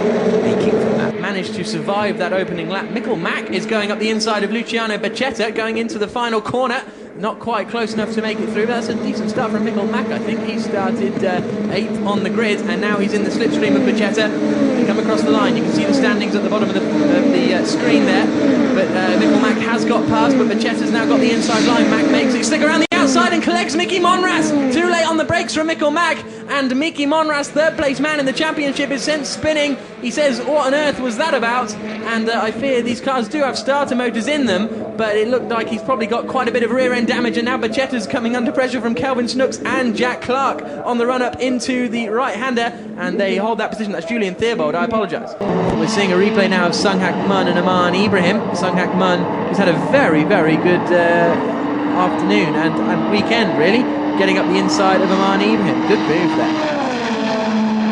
[SPEAKER 3] leaking from that.
[SPEAKER 1] Managed to survive that opening lap. Mikkel Mack is going up the inside of Luciano Becchetta, going into the final corner. Not quite close enough to make it through, but that's a decent start from Mikkel Mack. I think he started 8th on the grid, and now he's in the slipstream of Becchetta. They come across the line. You can see the standings at the bottom of the screen there. But Mikkel Mack has got past, but Becchetta's now got the inside line. Mack makes it stick around the outside and collects Mickey Monras. Too late on the brakes from Mikkel Mack, and Mickey Monras, third place man in the championship, is sent spinning. He says, what on earth was that about? And I fear these cars do have starter motors in them, but it looked like he's probably got quite a bit of rear end damage, and now Becchetta's coming under pressure from Kelvin Snooks and Jack Clark on the run up into the right-hander, and they hold that position. That's Julian Theobald, I apologise. We're seeing a replay now of Sunghak Mun and Aman Ibrahim. Sunghak Mun has had a very, very good afternoon and weekend, really, getting up the inside of Aman Ibrahim. Good move there.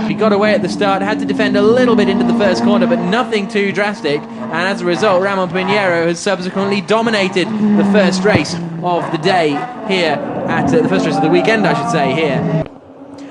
[SPEAKER 1] He got away at the start, had to defend a little bit into the first corner, but nothing too drastic, and as a result, Ramon Pinheiro has subsequently dominated the first race of the day here at the first race of the weekend, I should say, here.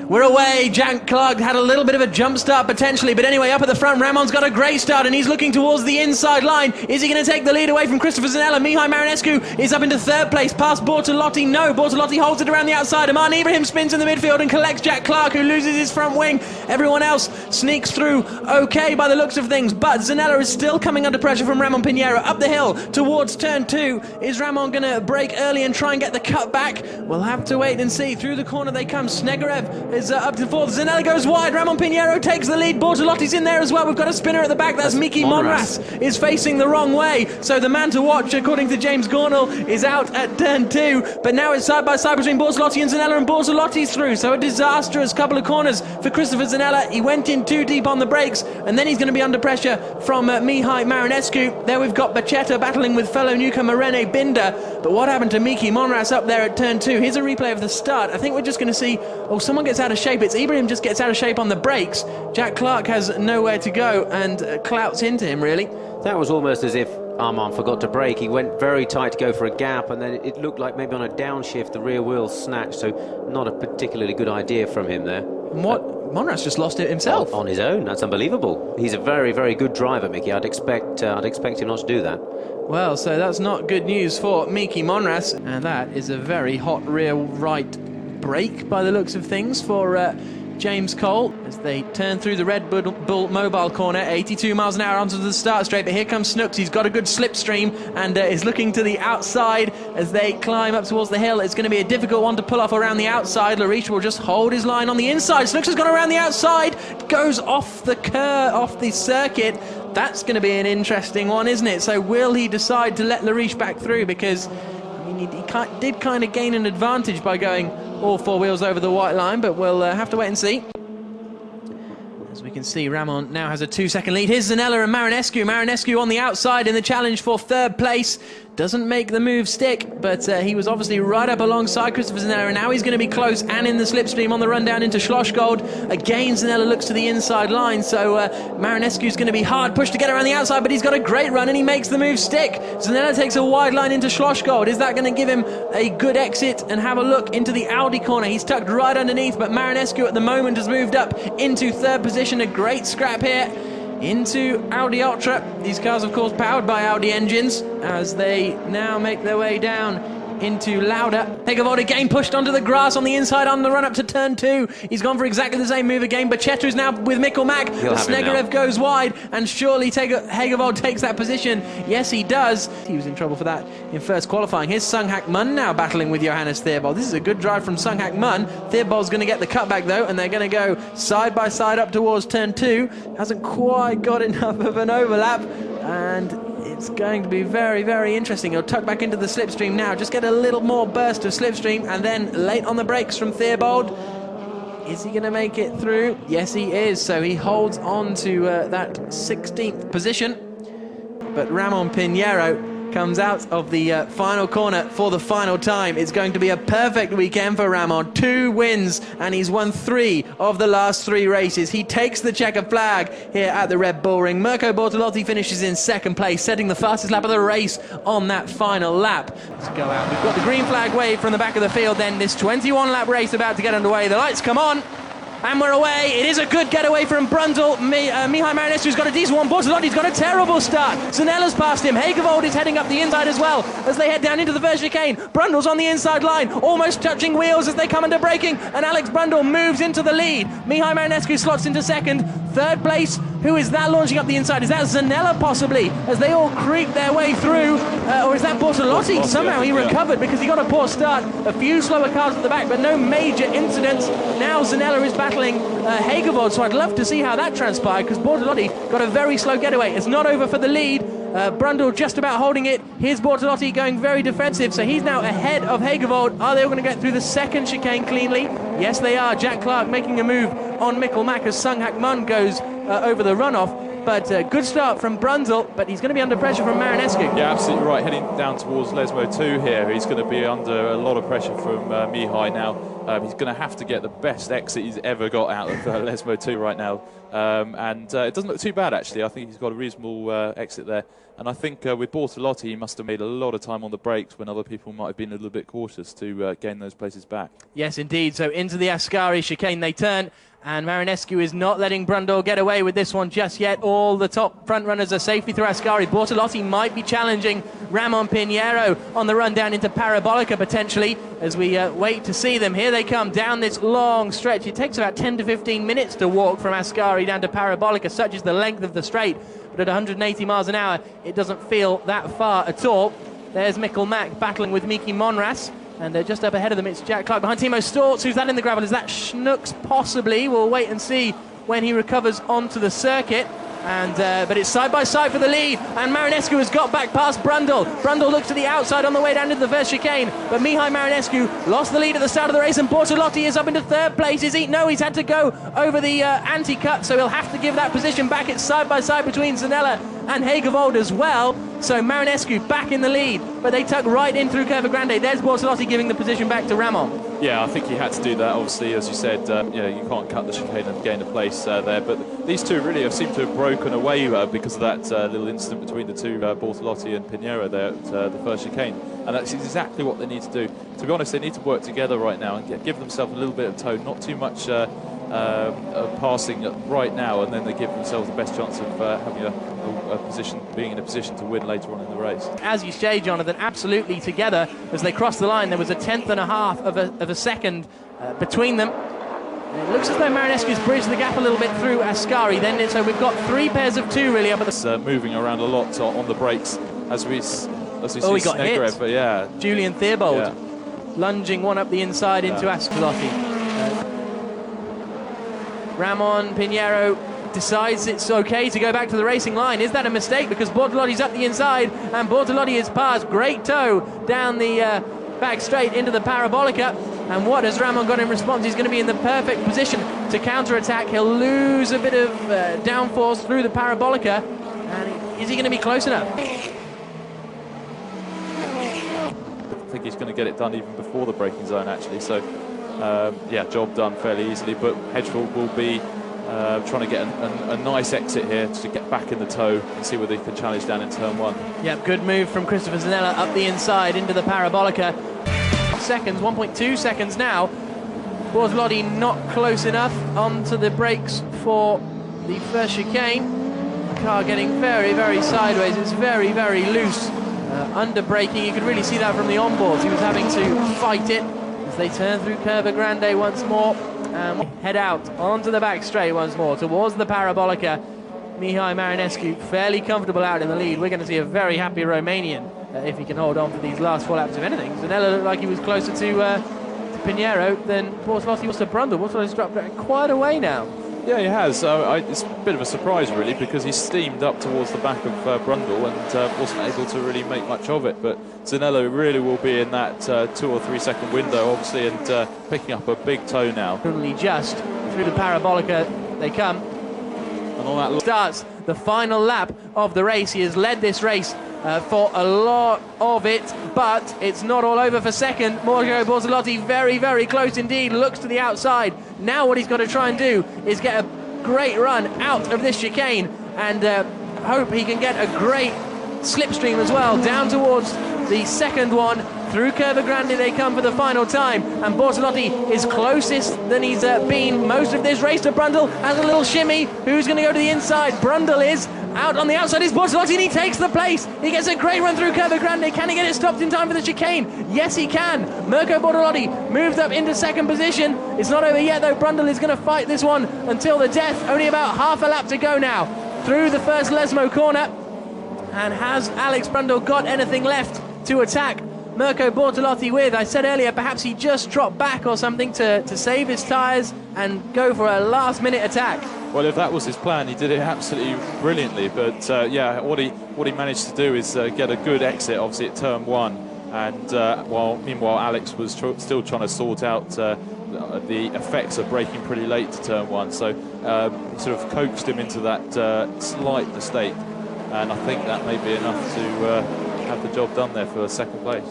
[SPEAKER 1] We're away. Jack Clark had a little bit of a jump start potentially, but anyway, up at the front, Ramon's got a great start and he's looking towards the inside line. Is he going to take the lead away from Christopher Zanella? Mihai Marinescu is up into third place, past Bortolotti. No, Bortolotti holds it around the outside. Aman Ibrahim spins in the midfield and collects Jack Clark, who loses his front wing. Everyone else sneaks through okay by the looks of things, but Zanella is still coming under pressure from Ramon Pinheiro. Up the hill towards turn 2. Is Ramon going to break early and try and get the cut back? We'll have to wait and see. Through the corner they come. Snegerev is up to fourth. Zanella goes wide. Ramon Pinheiro takes the lead. Bortolotti's in there as well. We've got a spinner at the back. That's Miki Monras is facing the wrong way. So the man to watch, according to James Gornall, is out at turn 2. But now it's side by side between Bortolotti and Zanella, and Bortolotti's through. So a disastrous couple of corners for Christopher Zanella. He went in too deep on the brakes, and then he's going to be under pressure from Mihai Marinescu. There we've got Bacchetta battling with fellow newcomer Rene Binder. But what happened to Miki Monras up there at turn 2? Here's a replay of the start. I think we're just going to see, oh, someone gets out of shape. It's Ibrahim just gets out of shape on the brakes. Jack Clark has nowhere to go and clouts into him, really.
[SPEAKER 3] That was almost as if Armand forgot to brake. He went very tight to go for a gap, and then it looked like maybe on a downshift the rear wheel snatched, so not a particularly good idea from him there.
[SPEAKER 1] And what? Monras just lost it himself.
[SPEAKER 3] On his own. That's unbelievable. He's a very, very good driver, Mickey. I'd expect him not to do that.
[SPEAKER 1] Well, so that's not good news for Miki Monras, and that is a very hot rear right brake by the looks of things for James Cole as they turn through the Red Bull Mobile corner. 82 miles an hour onto the start straight, but here comes Snooks. He's got a good slipstream and is looking to the outside as they climb up towards the hill. It's going to be a difficult one to pull off around the outside. Lariche will just hold his line on the inside. Snooks has gone around the outside, goes off the curve, off the circuit. That's going to be an interesting one, isn't it? So will he decide to let Lariche back through? Because I mean, he did kind of gain an advantage by going all four wheels over the white line, but we'll have to wait and see. As we can see, Ramon now has a 2-second lead. Here's Zanella and Marinescu. Marinescu on the outside in the challenge for third place. Doesn't make the move stick, but he was obviously right up alongside Christopher Zanella, and now he's going to be close and in the slipstream on the run down into Schlossgold. Again, Zanella looks to the inside line, so Marinescu's going to be hard pushed to get around the outside, but he's got a great run and he makes the move stick. Zanella takes a wide line into Schlossgold. Is that going to give him a good exit and have a look into the Audi corner? He's tucked right underneath, but Marinescu at the moment has moved up into third position. A great scrap here into Audi Ultra. These cars, of course, powered by Audi engines, as they now make their way down into Lauda. Hegevold again pushed onto the grass on the inside on the run up to turn 2. He's gone for exactly the same move again. Bacchetta is now with Mikkel Mack. Snegerev goes wide, and surely Hegevold takes that position. Yes, he does. He was in trouble for that in first qualifying. Here's Sung Hak Mun now battling with Johannes Theobald. This is a good drive from Sung Hak Mun. Theobald's going to get the cutback though, and they're going to go side by side up towards turn 2. Hasn't quite got enough of an overlap, and it's going to be very, very interesting. He'll tuck back into the slipstream now, just get a little more burst of slipstream, and then late on the brakes from Theobald. Is he going to make it through? Yes, he is. So he holds on to that 16th position. But Ramon Pinheiro comes out of the final corner for the final time. It's going to be a perfect weekend for Ramon. 2 wins, and he's won 3 of the last 3 races. He takes the checkered flag here at the Red Bull Ring. Mirko Bortolotti finishes in 2nd place, setting the fastest lap of the race on that final lap. Let's go out. We've got the green flag wave from the back of the field then. This 21-lap race about to get underway. The lights come on, and we're away. It is a good getaway from Brundle. Mihai Marinescu's got a decent one. Bortolotti's got a terrible start. Zanella's passed him. Hegevold is heading up the inside as well as they head down into the first chicane. Brundle's on the inside line, almost touching wheels as they come under braking, and Alex Brundle moves into the lead. Mihai Marinescu slots into 2nd. 3rd place, who is that launching up the inside? Is that Zanella possibly, as they all creep their way through? Or is that Bortolotti? Somehow he recovered because he got a poor start. A few slower cars at the back, but no major incidents. Now Zanella is battling Hegevold, so I'd love to see how that transpired, because Bortolotti got a very slow getaway. It's not over for the lead. Brundle just about holding it. Here's Bortolotti going very defensive, so he's now ahead of Hegevold. Are they all going to get through the 2nd chicane cleanly? Yes, they are. Jack Clark making a move on Mikkel Mack as Sung Hak Mun goes over the runoff. But good start from Brundle, but he's going to be under pressure from Marinescu.
[SPEAKER 2] Yeah, absolutely right. Heading down towards Lesmo 2 here. He's going to be under a lot of pressure from Mihai now. He's going to have to get the best exit he's ever got out of Lesmo 2 right now. And it doesn't look too bad, actually. I think he's got a reasonable exit there. And I think with Bortolotti, he must have made a lot of time on the brakes when other people might have been a little bit cautious to gain those places back.
[SPEAKER 1] Yes, indeed. So into the Ascari chicane they turn, and Marinescu is not letting Brundle get away with this one just yet. All the top front runners are safely through Ascari. Bortolotti might be challenging Ramon Pinheiro on the run down into Parabolica potentially, as we wait to see them. Here they come down this long stretch. It takes about 10 to 15 minutes to walk from Ascari down to Parabolica, such is the length of the straight. But at 180 miles an hour, it doesn't feel that far at all. There's Mikkel Mack battling with Miki Monras. And just up ahead of them, it's Jack Clark behind Timo Storz. Who's that in the gravel? Is that Schnooks possibly? We'll wait and see when he recovers onto the circuit. And but it's side by side for the lead, and Marinescu has got back past Brundle. Brundle looks to the outside on the way down into the first chicane, but Mihai Marinescu lost the lead at the start of the race, and Bortolotti is up into third place. Is he? No, he's had to go over the anti-cut, so he'll have to give that position back. It's side by side between Zanella and Hagevold as well. So Marinescu back in the lead, but they tuck right in through Curva Grande. There's Bortolotti giving the position back to Ramon.
[SPEAKER 2] Yeah, I think he had to do that. Obviously, as you said, you can't cut the chicane and gain a place there. But these two really have seemed to have broken away because of that little incident between the two, Bortolotti and Pinheiro there at the first chicane. And that's exactly what they need to do. To be honest, they need to work together right now and give themselves a little bit of tone, not too much passing right now, and then they give themselves the best chance of having a position, being in a position to win later on in the race.
[SPEAKER 1] As you say, Jonathan, absolutely together. As they crossed the line, there was a 1/10.5 of a second between them. And it looks as though Marinescu's bridged the gap a little bit through Ascari. Then, so we've got 3 pairs of 2 really up at the.
[SPEAKER 2] Moving around a lot on the brakes as we see
[SPEAKER 1] he got
[SPEAKER 2] Snegrev,
[SPEAKER 1] hit.
[SPEAKER 2] but yeah,
[SPEAKER 1] Julian Theobald lunging one up the inside into Ascari. Ramon Pinheiro decides it's okay to go back to the racing line. Is that a mistake? Because Bortolotti's up the inside, and Bortolotti is past. Great tow down the back straight into the Parabolica. And what has Ramon got in response? He's going to be in the perfect position to counter-attack. He'll lose a bit of downforce through the Parabolica. And is he going to be close enough?
[SPEAKER 2] I think he's going to get it done even before the braking zone, actually. So, yeah, job done fairly easily. But Hedgefield will be trying to get a nice exit here to get back in the tow and see whether he can challenge down in turn 1.
[SPEAKER 1] Yep, good move from Christopher Zanella up the inside into the Parabolica. 1.2 seconds now. Bortolotti not close enough onto the brakes for the first chicane. The car getting very, very sideways. It's very, very loose. Under braking, you could really see that from the onboards. He was having to fight it as they turn through Curva Grande once more and head out onto the back straight once more towards the Parabolica. Mihai Marinescu fairly comfortable out in the lead. We're going to see a very happy Romanian if he can hold on for these last 4 laps of anything. Zanella looked like he was closer to Pinheiro than Bortolotti was to Brundle. Bortolotti's dropped quite away now.
[SPEAKER 2] Yeah, he has. It's a bit of a surprise, really, because he steamed up towards the back of Brundle and wasn't able to really make much of it. But Zanella really will be in that 2 or 3 second window, obviously, and picking up a big tow now.
[SPEAKER 1] Only just through the Parabolica they come.
[SPEAKER 2] And on that
[SPEAKER 1] starts the final lap of the race. He has led this race for a lot of it, but it's not all over for second. Mauro Bortolotti very, very close indeed, looks to the outside. Now what he's got to try and do is get a great run out of this chicane and hope he can get a great slipstream as well down towards the second one. Through Curva Grande they come for the final time, and Bortolotti is closest than he's been most of this race to Brundle. Has a little shimmy. Who's going to go to the inside? Brundle is. Out on the outside is Bortolotti, and he takes the place. He gets a great run through Curva Grande. Can he get it stopped in time for the chicane? Yes, he can. Mirko Bortolotti moved up into second position. It's not over yet, though. Brundle is going to fight this one until the death. Only about half a lap to go now through the first Lesmo corner. And has Alex Brundle got anything left to attack Mirko Bortolotti with? I said earlier, perhaps he just dropped back or something to save his tyres and go for a last-minute attack.
[SPEAKER 2] Well, if that was his plan, he did it absolutely brilliantly. But yeah, what he managed to do is get a good exit, obviously at turn 1, and meanwhile Alex was still trying to sort out the effects of braking pretty late to turn 1. So he sort of coaxed him into that slight mistake, and I think that may be enough to have the job done there for second place.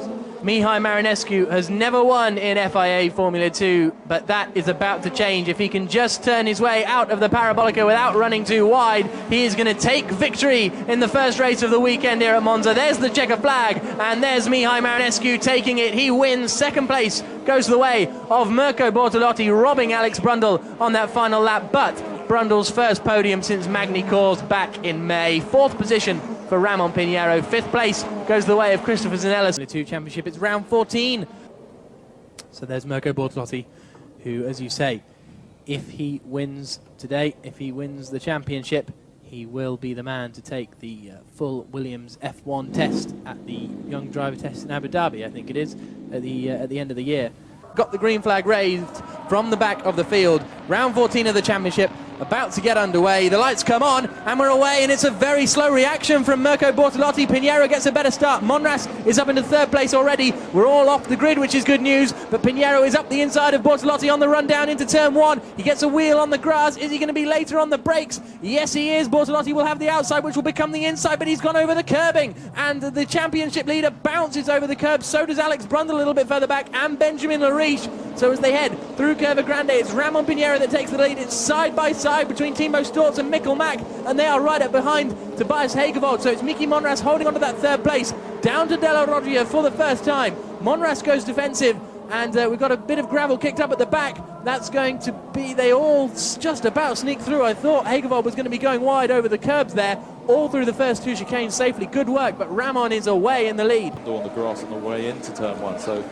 [SPEAKER 1] Mihai Marinescu has never won in FIA Formula 2, but that is about to change. If he can just turn his way out of the Parabolica without running too wide, he is going to take victory in the first race of the weekend here at Monza. There's the checker flag, and there's Mihai Marinescu taking it. He wins. Second place goes the way of Mirko Bortolotti, robbing Alex Brundle on that final lap, but Brundle's first podium since Magny Cours back in May. Fourth position for Ramon Pinheiro. Fifth place goes the way of Christopher Zanella's 2 championship. It's round 14. So there's Mirko Bortolotti, who, as you say, if he wins today, if he wins the championship, he will be the man to take the full Williams F1 test at the Young Driver Test in Abu Dhabi, I think it is, at the end of the year. Got the green flag raised from the back of the field. Round 14 of the championship about to get underway. The lights come on and we're away, and it's a very slow reaction from Mirko Bortolotti. Pinheiro gets a better start. Monras is up into third place already. We're all off the grid, which is good news, but Pinheiro is up the inside of Bortolotti on the run down into turn 1. He gets a wheel on the grass. Is he going to be later on the brakes? Yes, he is. Bortolotti will have the outside, which will become the inside, but he's gone over the curbing, and the championship leader bounces over the curb. So does Alex Brundle a little bit further back, and Benjamin Lariche. So as they head through Curva Grande, it's Ramon Pinheiro that takes the lead. It's side by side between Timo Storz and Mikkel Mack, and they are right up behind Tobias Hegerwald. So it's Miki Monras holding on to that third place, down to Della Rodria for the first time. Monras goes defensive, and we've got a bit of gravel kicked up at the back. That's going to be, they all just about sneak through. I thought Hegerwald was going to be going wide over the curbs there, all through the first 2 chicanes safely. Good work, but Ramon is away in the lead.
[SPEAKER 2] On the grass on the way into turn 1, so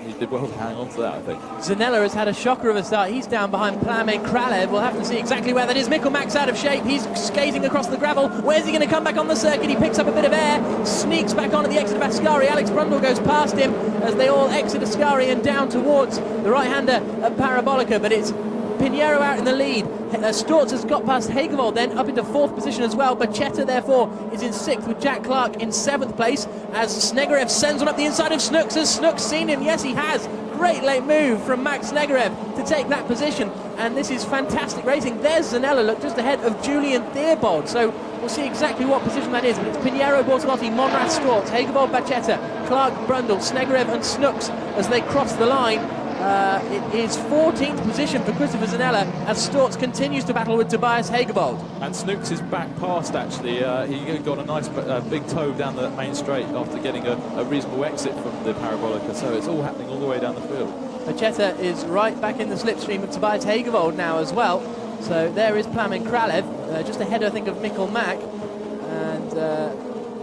[SPEAKER 2] he did well to hang on to that, I think.
[SPEAKER 1] Zanella has had a shocker of a start. He's down behind Plamen Kralev. We'll have to see exactly where that is. Mikkel Mack's out of shape. He's skating across the gravel. Where's he going to come back on the circuit? He picks up a bit of air, sneaks back on at the exit of Ascari. Alex Brundle goes past him as they all exit Ascari and down towards the right-hander at Parabolica, but it's Pinheiro out in the lead. Storz has got past Hegerwald, then up into 4th position as well. Bachetta, therefore, is in 6th, with Jack Clark in 7th place, as Snegerev sends one up the inside of Snooks. Has Snooks seen him? Yes, he has. Great late move from Max Snegerev to take that position, and this is fantastic racing. There's Zanella, look, just ahead of Julian Theobald, so we'll see exactly what position that is, but it's Pinheiro, Bortolotti, Monras, Storz, Hegerwald, Bachetta, Clark, Brundle, Snegerev and Snooks as they cross the line. It is 14th position for Christopher Zanella as Storz continues to battle with Tobias Hegerwald.
[SPEAKER 2] And Snooks is back past, actually. He got a nice big toe down the main straight after getting a reasonable exit from the Parabolica, so it's all happening all the way down the field.
[SPEAKER 1] Bachetta is right back in the slipstream of Tobias Hegerwald now as well. So there is Plamen Kralev, just ahead, I think, of Mikkel Mack.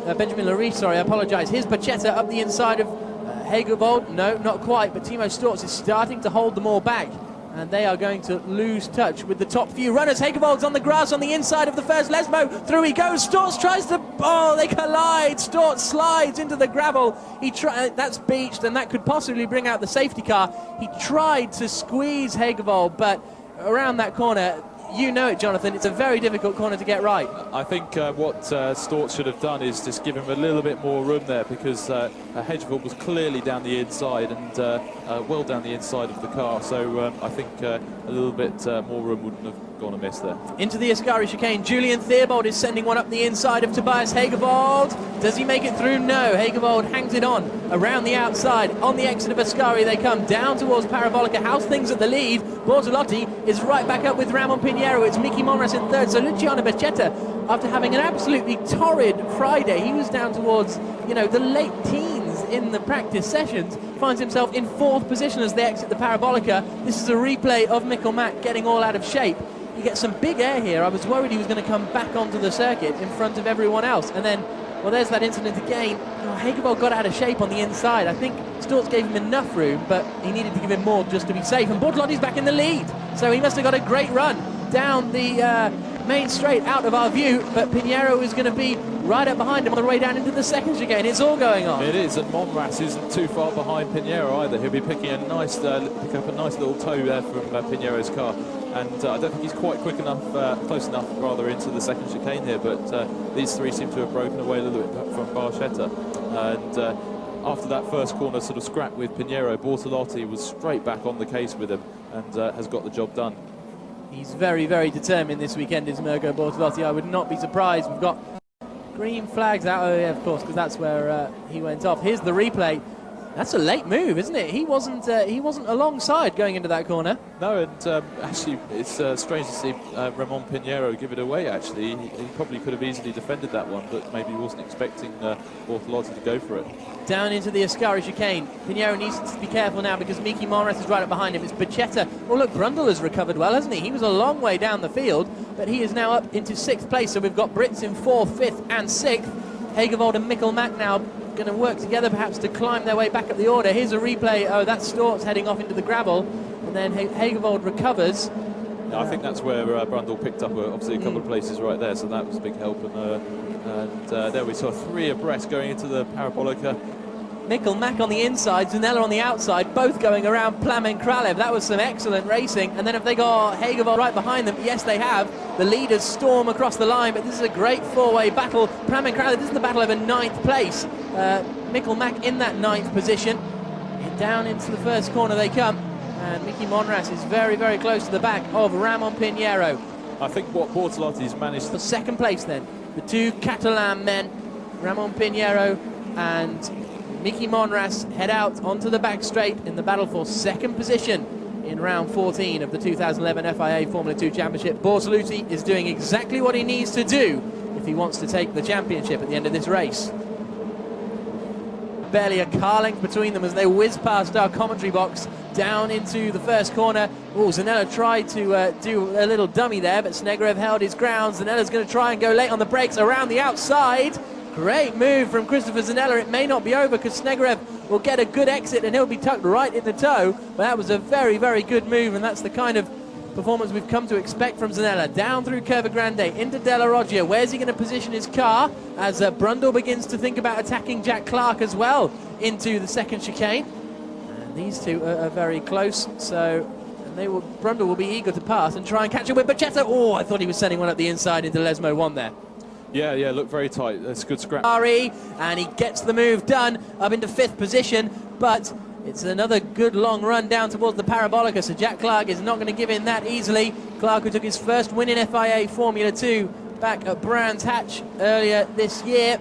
[SPEAKER 1] And Benjamin Lariche, sorry, I apologise. Here's Bachetta up the inside of Hegerwald. No, not quite, but Timo Storz is starting to hold them all back, and they are going to lose touch with the top few runners. Hegerwald's on the grass on the inside of the first Lesmo. Through he goes. Storz tries to... Oh, they collide. Storz slides into the gravel. That's beached, and that could possibly bring out the safety car. He tried to squeeze Hegerwald, but around that corner, you know it, Jonathan, it's a very difficult corner to get right.
[SPEAKER 2] I think what Storz should have done is just give him a little bit more room there, because Hedgeville was clearly down the inside and well down the inside of the car, so I think a little bit more room wouldn't have gone amiss there.
[SPEAKER 1] Into the Ascari chicane, Julian Theobald is sending one up the inside of Tobias Hegerwald. Does he make it through? No, Hegerwald hangs it on around the outside. On the exit of Ascari they come down towards Parabolica. How's things at the lead? Bortolotti is right back up with Ramon Pinheiro. It's Miki Monras in 3rd, so Luciano Bachetta, after having an absolutely torrid Friday, he was down towards, you know, the late teens in the practice sessions, finds himself in 4th position as they exit the Parabolica. This is a replay of Mikkel Mack getting all out of shape. He gets some big air here. I was worried he was going to come back onto the circuit in front of everyone else, and then, well, there's that incident again. Oh, Hegerwald got out of shape on the inside. I think Storz gave him enough room, but he needed to give him more just to be safe, and Bortolotti's back in the lead, so he must have got a great run down the main straight out of our view, but Pinheiro is going to be right up behind him on the way down into the second chicane. It's all going on.
[SPEAKER 2] It is, and Monras isn't too far behind Pinheiro either. He'll be picking a nice, pick up a nice little toe there from Pinheiro's car, and I don't think he's quite quick enough, close enough rather, into the second chicane here, but these three seem to have broken away a little bit from Barchetta, and after that first corner sort of scrap with Pinheiro, Bortolotti was straight back on the case with him and has got the job done.
[SPEAKER 1] He's very, very determined this weekend, is Mirko Bortolotti. I would not be surprised. We've got green flags out. Oh, yeah, of course, because that's where he went off. Here's the replay. That's a late move, isn't it? He wasn't alongside going into that corner.
[SPEAKER 2] No, and actually, it's strange to see Ramon Pinheiro give it away, actually. He probably could have easily defended that one, but maybe he wasn't expecting Bortolotti to go for it.
[SPEAKER 1] Down into the Ascari chicane. Pinheiro needs to be careful now because Miki Monras is right up behind him. It's Bacchetta. Oh, look, Brundle has recovered well, hasn't he? He was a long way down the field, but he is now up into 6th place. So we've got Brits in 4th, 5th and 6th. Hagevold and Mikkelmack now going to work together perhaps to climb their way back up the order. Here's a replay. Oh, that's Stortz heading off into the gravel, and then Hagevold recovers.
[SPEAKER 2] Yeah, I think that's where Brundle picked up obviously a couple of places right there, so that was a big help. And there we saw 3 abreast going into the Parabolica.
[SPEAKER 1] Mikkelmack on the inside, Zanella on the outside, both going around Plamen Kralev. That was some excellent racing. And then have they got Hagevold right behind them? Yes, they have. The leaders storm across the line, but this is a great 4-way battle. Plamen Kralev, this is the battle over 9th place. Mikkelmack in that 9th position. Down into the first corner they come. And Miki Monras is very, very close to the back of Ramon Pinheiro.
[SPEAKER 2] I think what Bortolotti's managed...
[SPEAKER 1] For 2nd place then, the 2 Catalan men, Ramon Pinheiro and Miki Monras, head out onto the back straight in the battle for 2nd position in round 14 of the 2011 FIA Formula 2 Championship. Bortolotti is doing exactly what he needs to do if he wants to take the championship at the end of this race. Barely a car length between them as they whiz past our commentary box down into the first corner. Oh, Zanella tried to do a little dummy there, but Snegrev held his ground. Zanella's going to try and go late on the brakes around the outside. Great move from Christopher Zanella. It may not be over because Snegrev will get a good exit and he'll be tucked right in the toe. But that was a very, very good move, and that's the kind of performance we've come to expect from Zanella. Down through Curva Grande into Della Roggia. Where's he going to position his car as Brundle begins to think about attacking Jack Clark as well into the 2nd chicane? And these two are very close, so Brundle will be eager to pass and try and catch him with Bacchetta. Oh, I thought he was sending one up the inside into Lesmo 1 there.
[SPEAKER 2] Yeah, looked very tight. That's a good scrap.
[SPEAKER 1] And he gets the move done up into 5th position, but it's another good long run down towards the Parabolica, so Jack Clark is not going to give in that easily. Clark, who took his first win in FIA Formula 2 back at Brands Hatch earlier this year.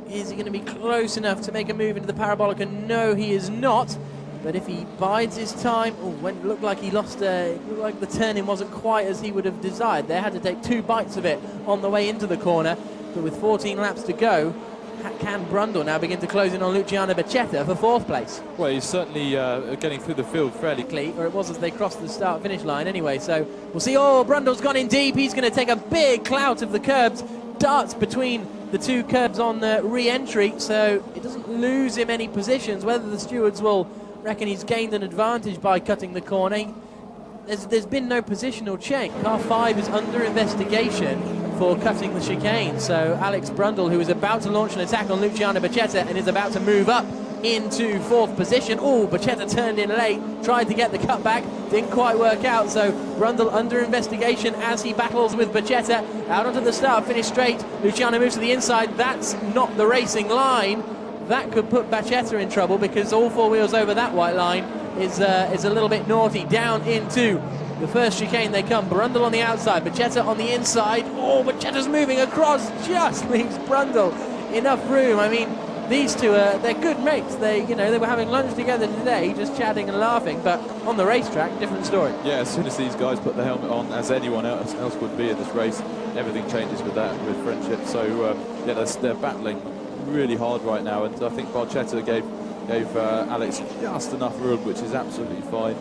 [SPEAKER 1] Is he going to be close enough to make a move into the Parabolica? No, he is not. But if he bides his time, when it looked like he lost, it looked like the turn-in wasn't quite as he would have desired. They had to take 2 bites of it on the way into the corner. But with 14 laps to go, can Brundle now begin to close in on Luciano Bacchetta for 4th place?
[SPEAKER 2] Well, he's certainly getting through the field fairly clean.
[SPEAKER 1] Or it was as they crossed the start-finish line anyway. So we'll see. Oh, Brundle's gone in deep. He's going to take a big clout of the curbs. Darts between the 2 curbs on re-entry, so it doesn't lose him any positions. Whether the stewards will reckon he's gained an advantage by cutting the corner. There's been no positional change. Car 5 is under investigation for cutting the chicane. So Alex Brundle, who is about to launch an attack on Luciano Bacchetta and is about to move up into 4th position. Oh, Bacchetta turned in late, tried to get the cut back, didn't quite work out. So Brundle under investigation as he battles with Bacchetta. Out onto the start, finish straight. Luciano moves to the inside. That's not the racing line. That could put Bacchetta in trouble because all 4 wheels over that white line is a little bit naughty. Down into the first chicane they come. Brundle on the outside, Bacchetta on the inside. Oh, Bacchetta's moving across, just leaves Brundle enough room. I mean, these two they're good mates. They were having lunch together today, just chatting and laughing. But on the racetrack, different story.
[SPEAKER 2] Yeah, as soon as these guys put the helmet on, as anyone else would be in this race, everything changes with that, with friendship. So yeah, they're battling really hard right now, and I think Bacchetta gave Alex just enough room, which is absolutely fine,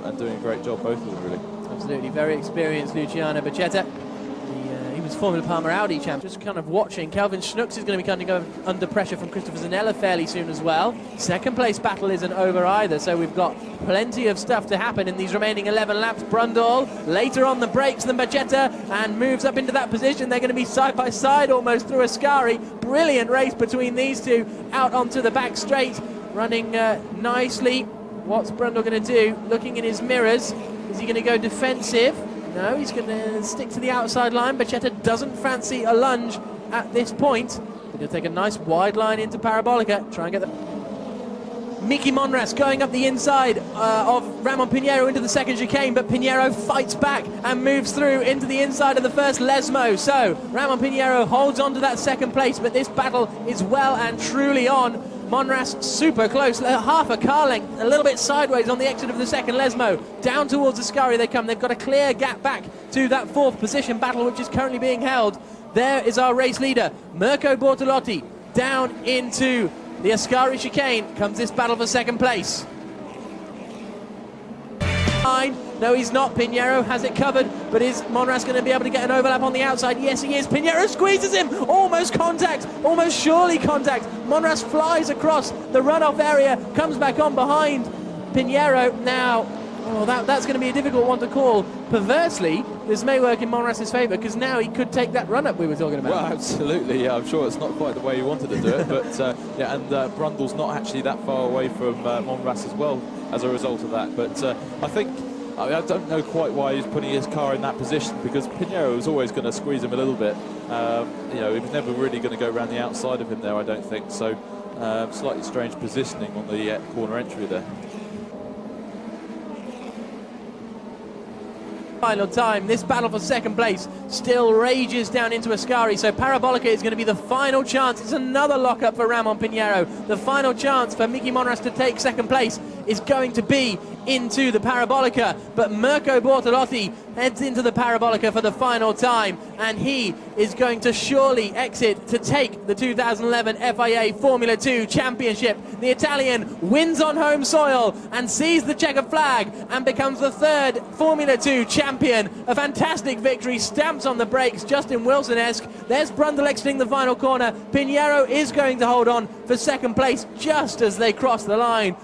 [SPEAKER 2] and doing a great job, both of them really.
[SPEAKER 1] Absolutely, very experienced Luciano Bacchetta. He was Formula Palmer Audi champ. Just kind of watching. Kelvin Schnooks is going to be coming under pressure from Christopher Zanella fairly soon as well. 2nd place battle isn't over either, so we've got plenty of stuff to happen in these remaining 11 laps. Brundle later on the brakes than Bacchetta and moves up into that position. They're going to be side by side almost through Ascari. Brilliant race between these two out onto the back straight, running nicely. What's Brundle going to do? Looking in his mirrors. Is he going to go defensive? No, he's going to stick to the outside line. Bacchetta doesn't fancy a lunge at this point. He's going to take a nice wide line into Parabolica. Try and get the... Miki Monras going up the inside of Ramon Pinheiro into the 2nd chicane, but Pinheiro fights back and moves through into the inside of the first Lesmo. So Ramon Pinheiro holds on to that 2nd place, but this battle is well and truly on Monras super close, half a car length, a little bit sideways on the exit of the second Lesmo. Down towards Ascari they come. They've got a clear gap back to that fourth position battle, which is currently being held. There is our race leader, Mirko Bortolotti. Down into the Ascari chicane comes this battle for second place. No, he's not. Pinheiro has it covered, but is Monras going to be able to get an overlap on the outside? Yes, he is. Pinheiro squeezes him. Almost contact. Almost surely contact. Monras flies across the runoff area, comes back on behind Pinheiro. Now, that's going to be a difficult one to call. Perversely, this may work in Monras' favour, because now he could take that run-up we were talking about.
[SPEAKER 2] Well, absolutely, yeah. I'm sure it's not quite the way he wanted to do it, but yeah, and Brundle's not actually that far away from Monras as well as a result of that. But I don't know quite why he's putting his car in that position, because Pinheiro was always going to squeeze him a little bit. You know, he was never really going to go around the outside of him there, I don't think. So slightly strange positioning on the corner entry there.
[SPEAKER 1] Final time, this battle for second place still rages down into Ascari, so Parabolica is going to be the final chance. It's another lock-up for Ramon Pinheiro. The final chance for Miki Monras to take second place is going to be into the Parabolica, but Mirko Bortolotti heads into the Parabolica for the final time, and he is going to surely exit to take the 2011 FIA Formula 2 Championship. The Italian wins on home soil and sees the checkered flag and becomes the third Formula 2 champion. A fantastic victory, stamps on the brakes, Justin Wilson-esque. There's Brundle exiting the final corner. Pinheiro is going to hold on for second place just as they cross the line.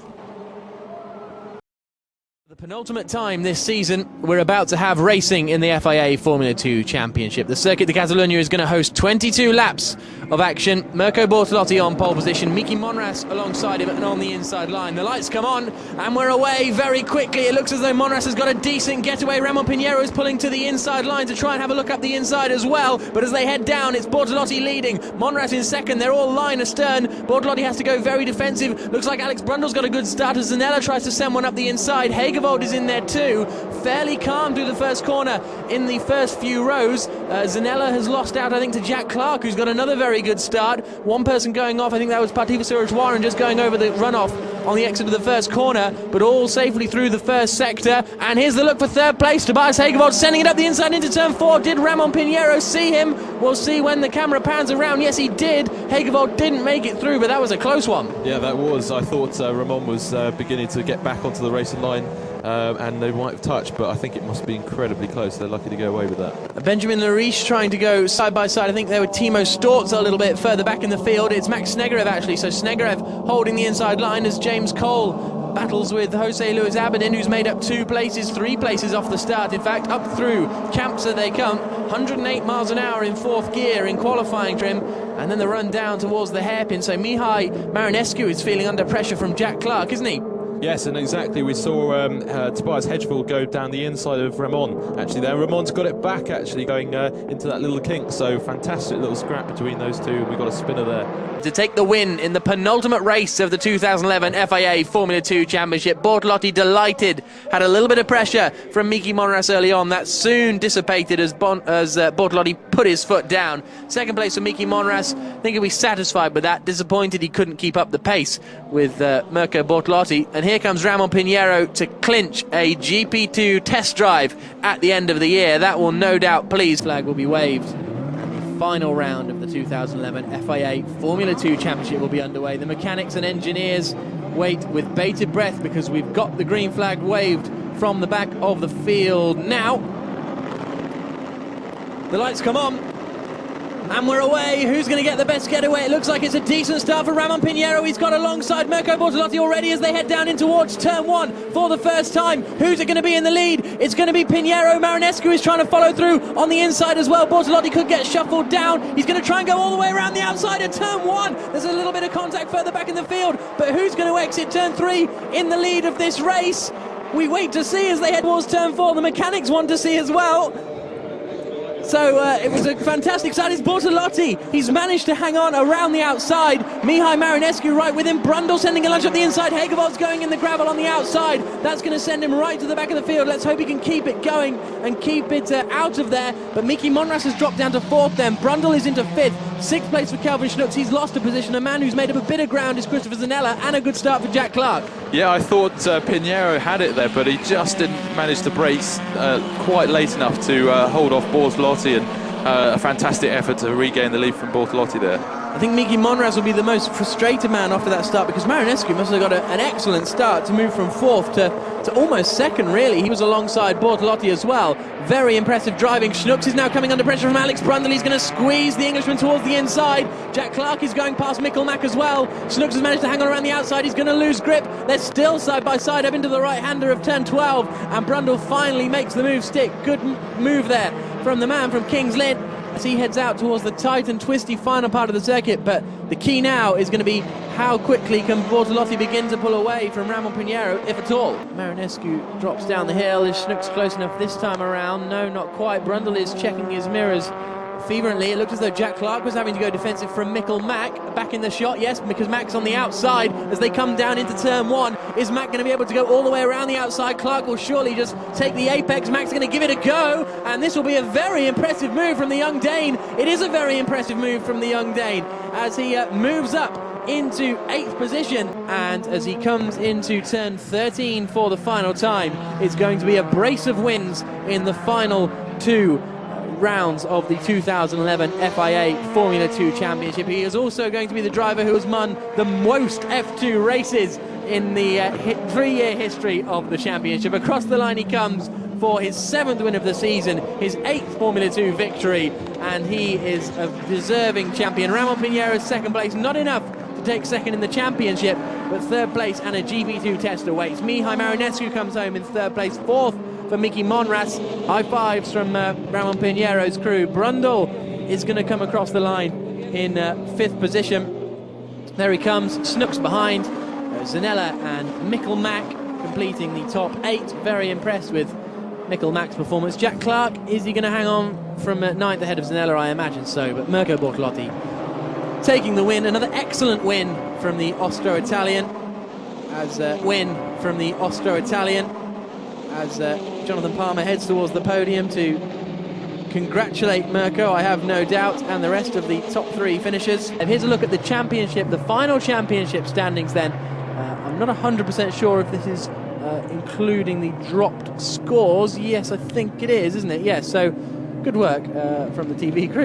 [SPEAKER 1] The penultimate time this season, we're about to have racing in the FIA Formula 2 Championship. The Circuit de Catalunya is going to host 22 laps of action. Mirko Bortolotti on pole position, Miki Monras alongside him and on the inside line. The lights come on and we're away very quickly. It looks as though Monras has got a decent getaway. Ramon Pinheiro is pulling to the inside line to try and have a look up the inside as well. But as they head down, it's Bortolotti leading, Monras in second. They're all line astern. Bortolotti has to go very defensive. Looks like Alex Brundle's got a good start as Zanella tries to send one up the inside. Hagevold is in there too, fairly calm through the first corner in the first few rows. Zanella has lost out, I think, to Jack Clark, who's got another very good start. One person going off, I think that was Partifa Surajwaran, just going over the runoff on the exit of the first corner, but all safely through the first sector. And here's the look for third place. Tobias Hagevold sending it up the inside into turn 4. Did Ramon Pinheiro see him? We'll see when the camera pans around. Yes, he did. Hagevold didn't make it through, but that was a close one.
[SPEAKER 2] Yeah, that was. I thought Ramon was beginning to get back onto the racing line. And they might have touched, but I think it must be incredibly close. They're lucky to go away with that.
[SPEAKER 1] Benjamin Lariche trying to go side by side. I think there were Timo Storz a little bit further back in the field. It's Max Snegerev actually, so Snegerev holding the inside line as James Cole battles with Jose Luis Abedin, who's made up 3 places off the start. In fact, up through Campsa they come, 108 miles an hour in fourth gear in qualifying trim, and then the run down towards the hairpin. So Mihai Marinescu is feeling under pressure from Jack Clark, isn't he?
[SPEAKER 2] Yes, and exactly. We saw Tobias Hedgefield go down the inside of Ramon. Actually, there, Ramon's got it back. Actually, going into that little kink. So fantastic little scrap between those two. We've got a spinner there
[SPEAKER 1] to take the win in the penultimate race of the 2011 FIA Formula 2 Championship. Bortolotti delighted. Had a little bit of pressure from Miki Monras early on. That soon dissipated as Bortolotti put his foot down. Second place for Miki Monras. I think he'll be satisfied with that. Disappointed he couldn't keep up the pace with Mirko Bortolotti. And here comes Ramon Pinheiro to clinch a GP2 test drive at the end of the year. That will no doubt please. Flag will be waved. And the final round of the 2011 FIA Formula 2 Championship will be underway. The mechanics and engineers wait with bated breath because we've got the green flag waved from the back of the field now. The lights come on. And we're away. Who's going to get the best getaway? It looks like it's a decent start for Ramon Pinheiro. He's got alongside Mirko Bortolotti already as they head down in towards turn 1 for the first time. Who's it going to be in the lead? It's going to be Pinheiro. Marinescu is trying to follow through on the inside as well. Bortolotti could get shuffled down. He's going to try and go all the way around the outside of turn 1. There's a little bit of contact further back in the field, but who's going to exit turn 3 in the lead of this race? We wait to see as they head towards turn 4. The mechanics want to see as well. So it was a fantastic start. It's Bortolotti. He's managed to hang on around the outside. Mihai Marinescu right with him. Brundle sending a lunge up the inside. Hagevold's going in the gravel on the outside. That's going to send him right to the back of the field. Let's hope he can keep it going and keep it out of there. But Miki Monras has dropped down to 4th then. Brundle is into 5th.
[SPEAKER 4] 6th place for Calvin Schnooks. He's lost a position. A man who's made up a bit of ground is Christopher Zanella, and a good start for Jack Clark.
[SPEAKER 2] Yeah, I thought Pinheiro had it there, but he just didn't manage to brace quite late enough to hold off Bortolotti, and a fantastic effort to regain the lead from Bortolotti there.
[SPEAKER 4] I think Miki Monraz will be the most frustrated man after that start, because Marinescu must have got an excellent start to move from 4th to almost 2nd, really. He was alongside Bortolotti as well. Very impressive driving. Schnooks is now coming under pressure from Alex Brundle. He's going to squeeze the Englishman towards the inside. Jack Clark is going past Mikkelmack as well. Schnooks has managed to hang on around the outside. He's going to lose grip. They're still side by side up into the right-hander of turn 12, and Brundle finally makes the move stick. Good move there from the man from King's Lynn as he heads out towards the tight and twisty final part of the circuit. But the key now is going to be how quickly can Bortolotti begin to pull away from Ramon Pinheiro, if at all. Marinescu drops down the hill. Is Schnooks close enough this time around? No, not quite. Brundle is checking his mirrors fervently. It looked as though Jack Clark was having to go defensive from Mikkel Mack. Back in the shot, yes, because Mack's on the outside as they come down into turn 1. Is Mack going to be able to go all the way around the outside? Clark will surely just take the apex. Mack's going to give it a go, and this will be a very impressive move from the young Dane. It is a very impressive move from the young Dane as he moves up into 8th position, and as he comes into turn 13 for the final time, it's going to be a brace of wins in the final 2 rounds of the 2011 FIA Formula 2 Championship. He is also going to be the driver who has won the most F2 races in the 3-year history of the championship. Across the line he comes for his 7th win of the season, his 8th Formula 2 victory, and he is a deserving champion. Ramon Pinheiro's 2nd place, not enough to take 2nd in the championship, but 3rd place and a GP2 test awaits. Mihai Marinescu comes home in 3rd place. 4th for Miki Monraz. High fives from Ramon Pinheiro's crew. Brundle is going to come across the line in 5th position. There he comes. Schnooks behind. Zanella and Mikkelmack completing the top 8. Very impressed with Mikkelmack's performance. Jack Clark, is he going to hang on from 9th ahead of Zanella? I imagine so, but Mirko Bortolotti taking the win. Another excellent win from the Austro-Italian as Jonathan Palmer heads towards the podium to congratulate Mirko, I have no doubt, and the rest of the top 3 finishers. And here's a look at the championship, the final championship standings then. I'm not 100% sure if this is including the dropped scores. Yes, I think it is, isn't it? Yes, so good work from the TV crew.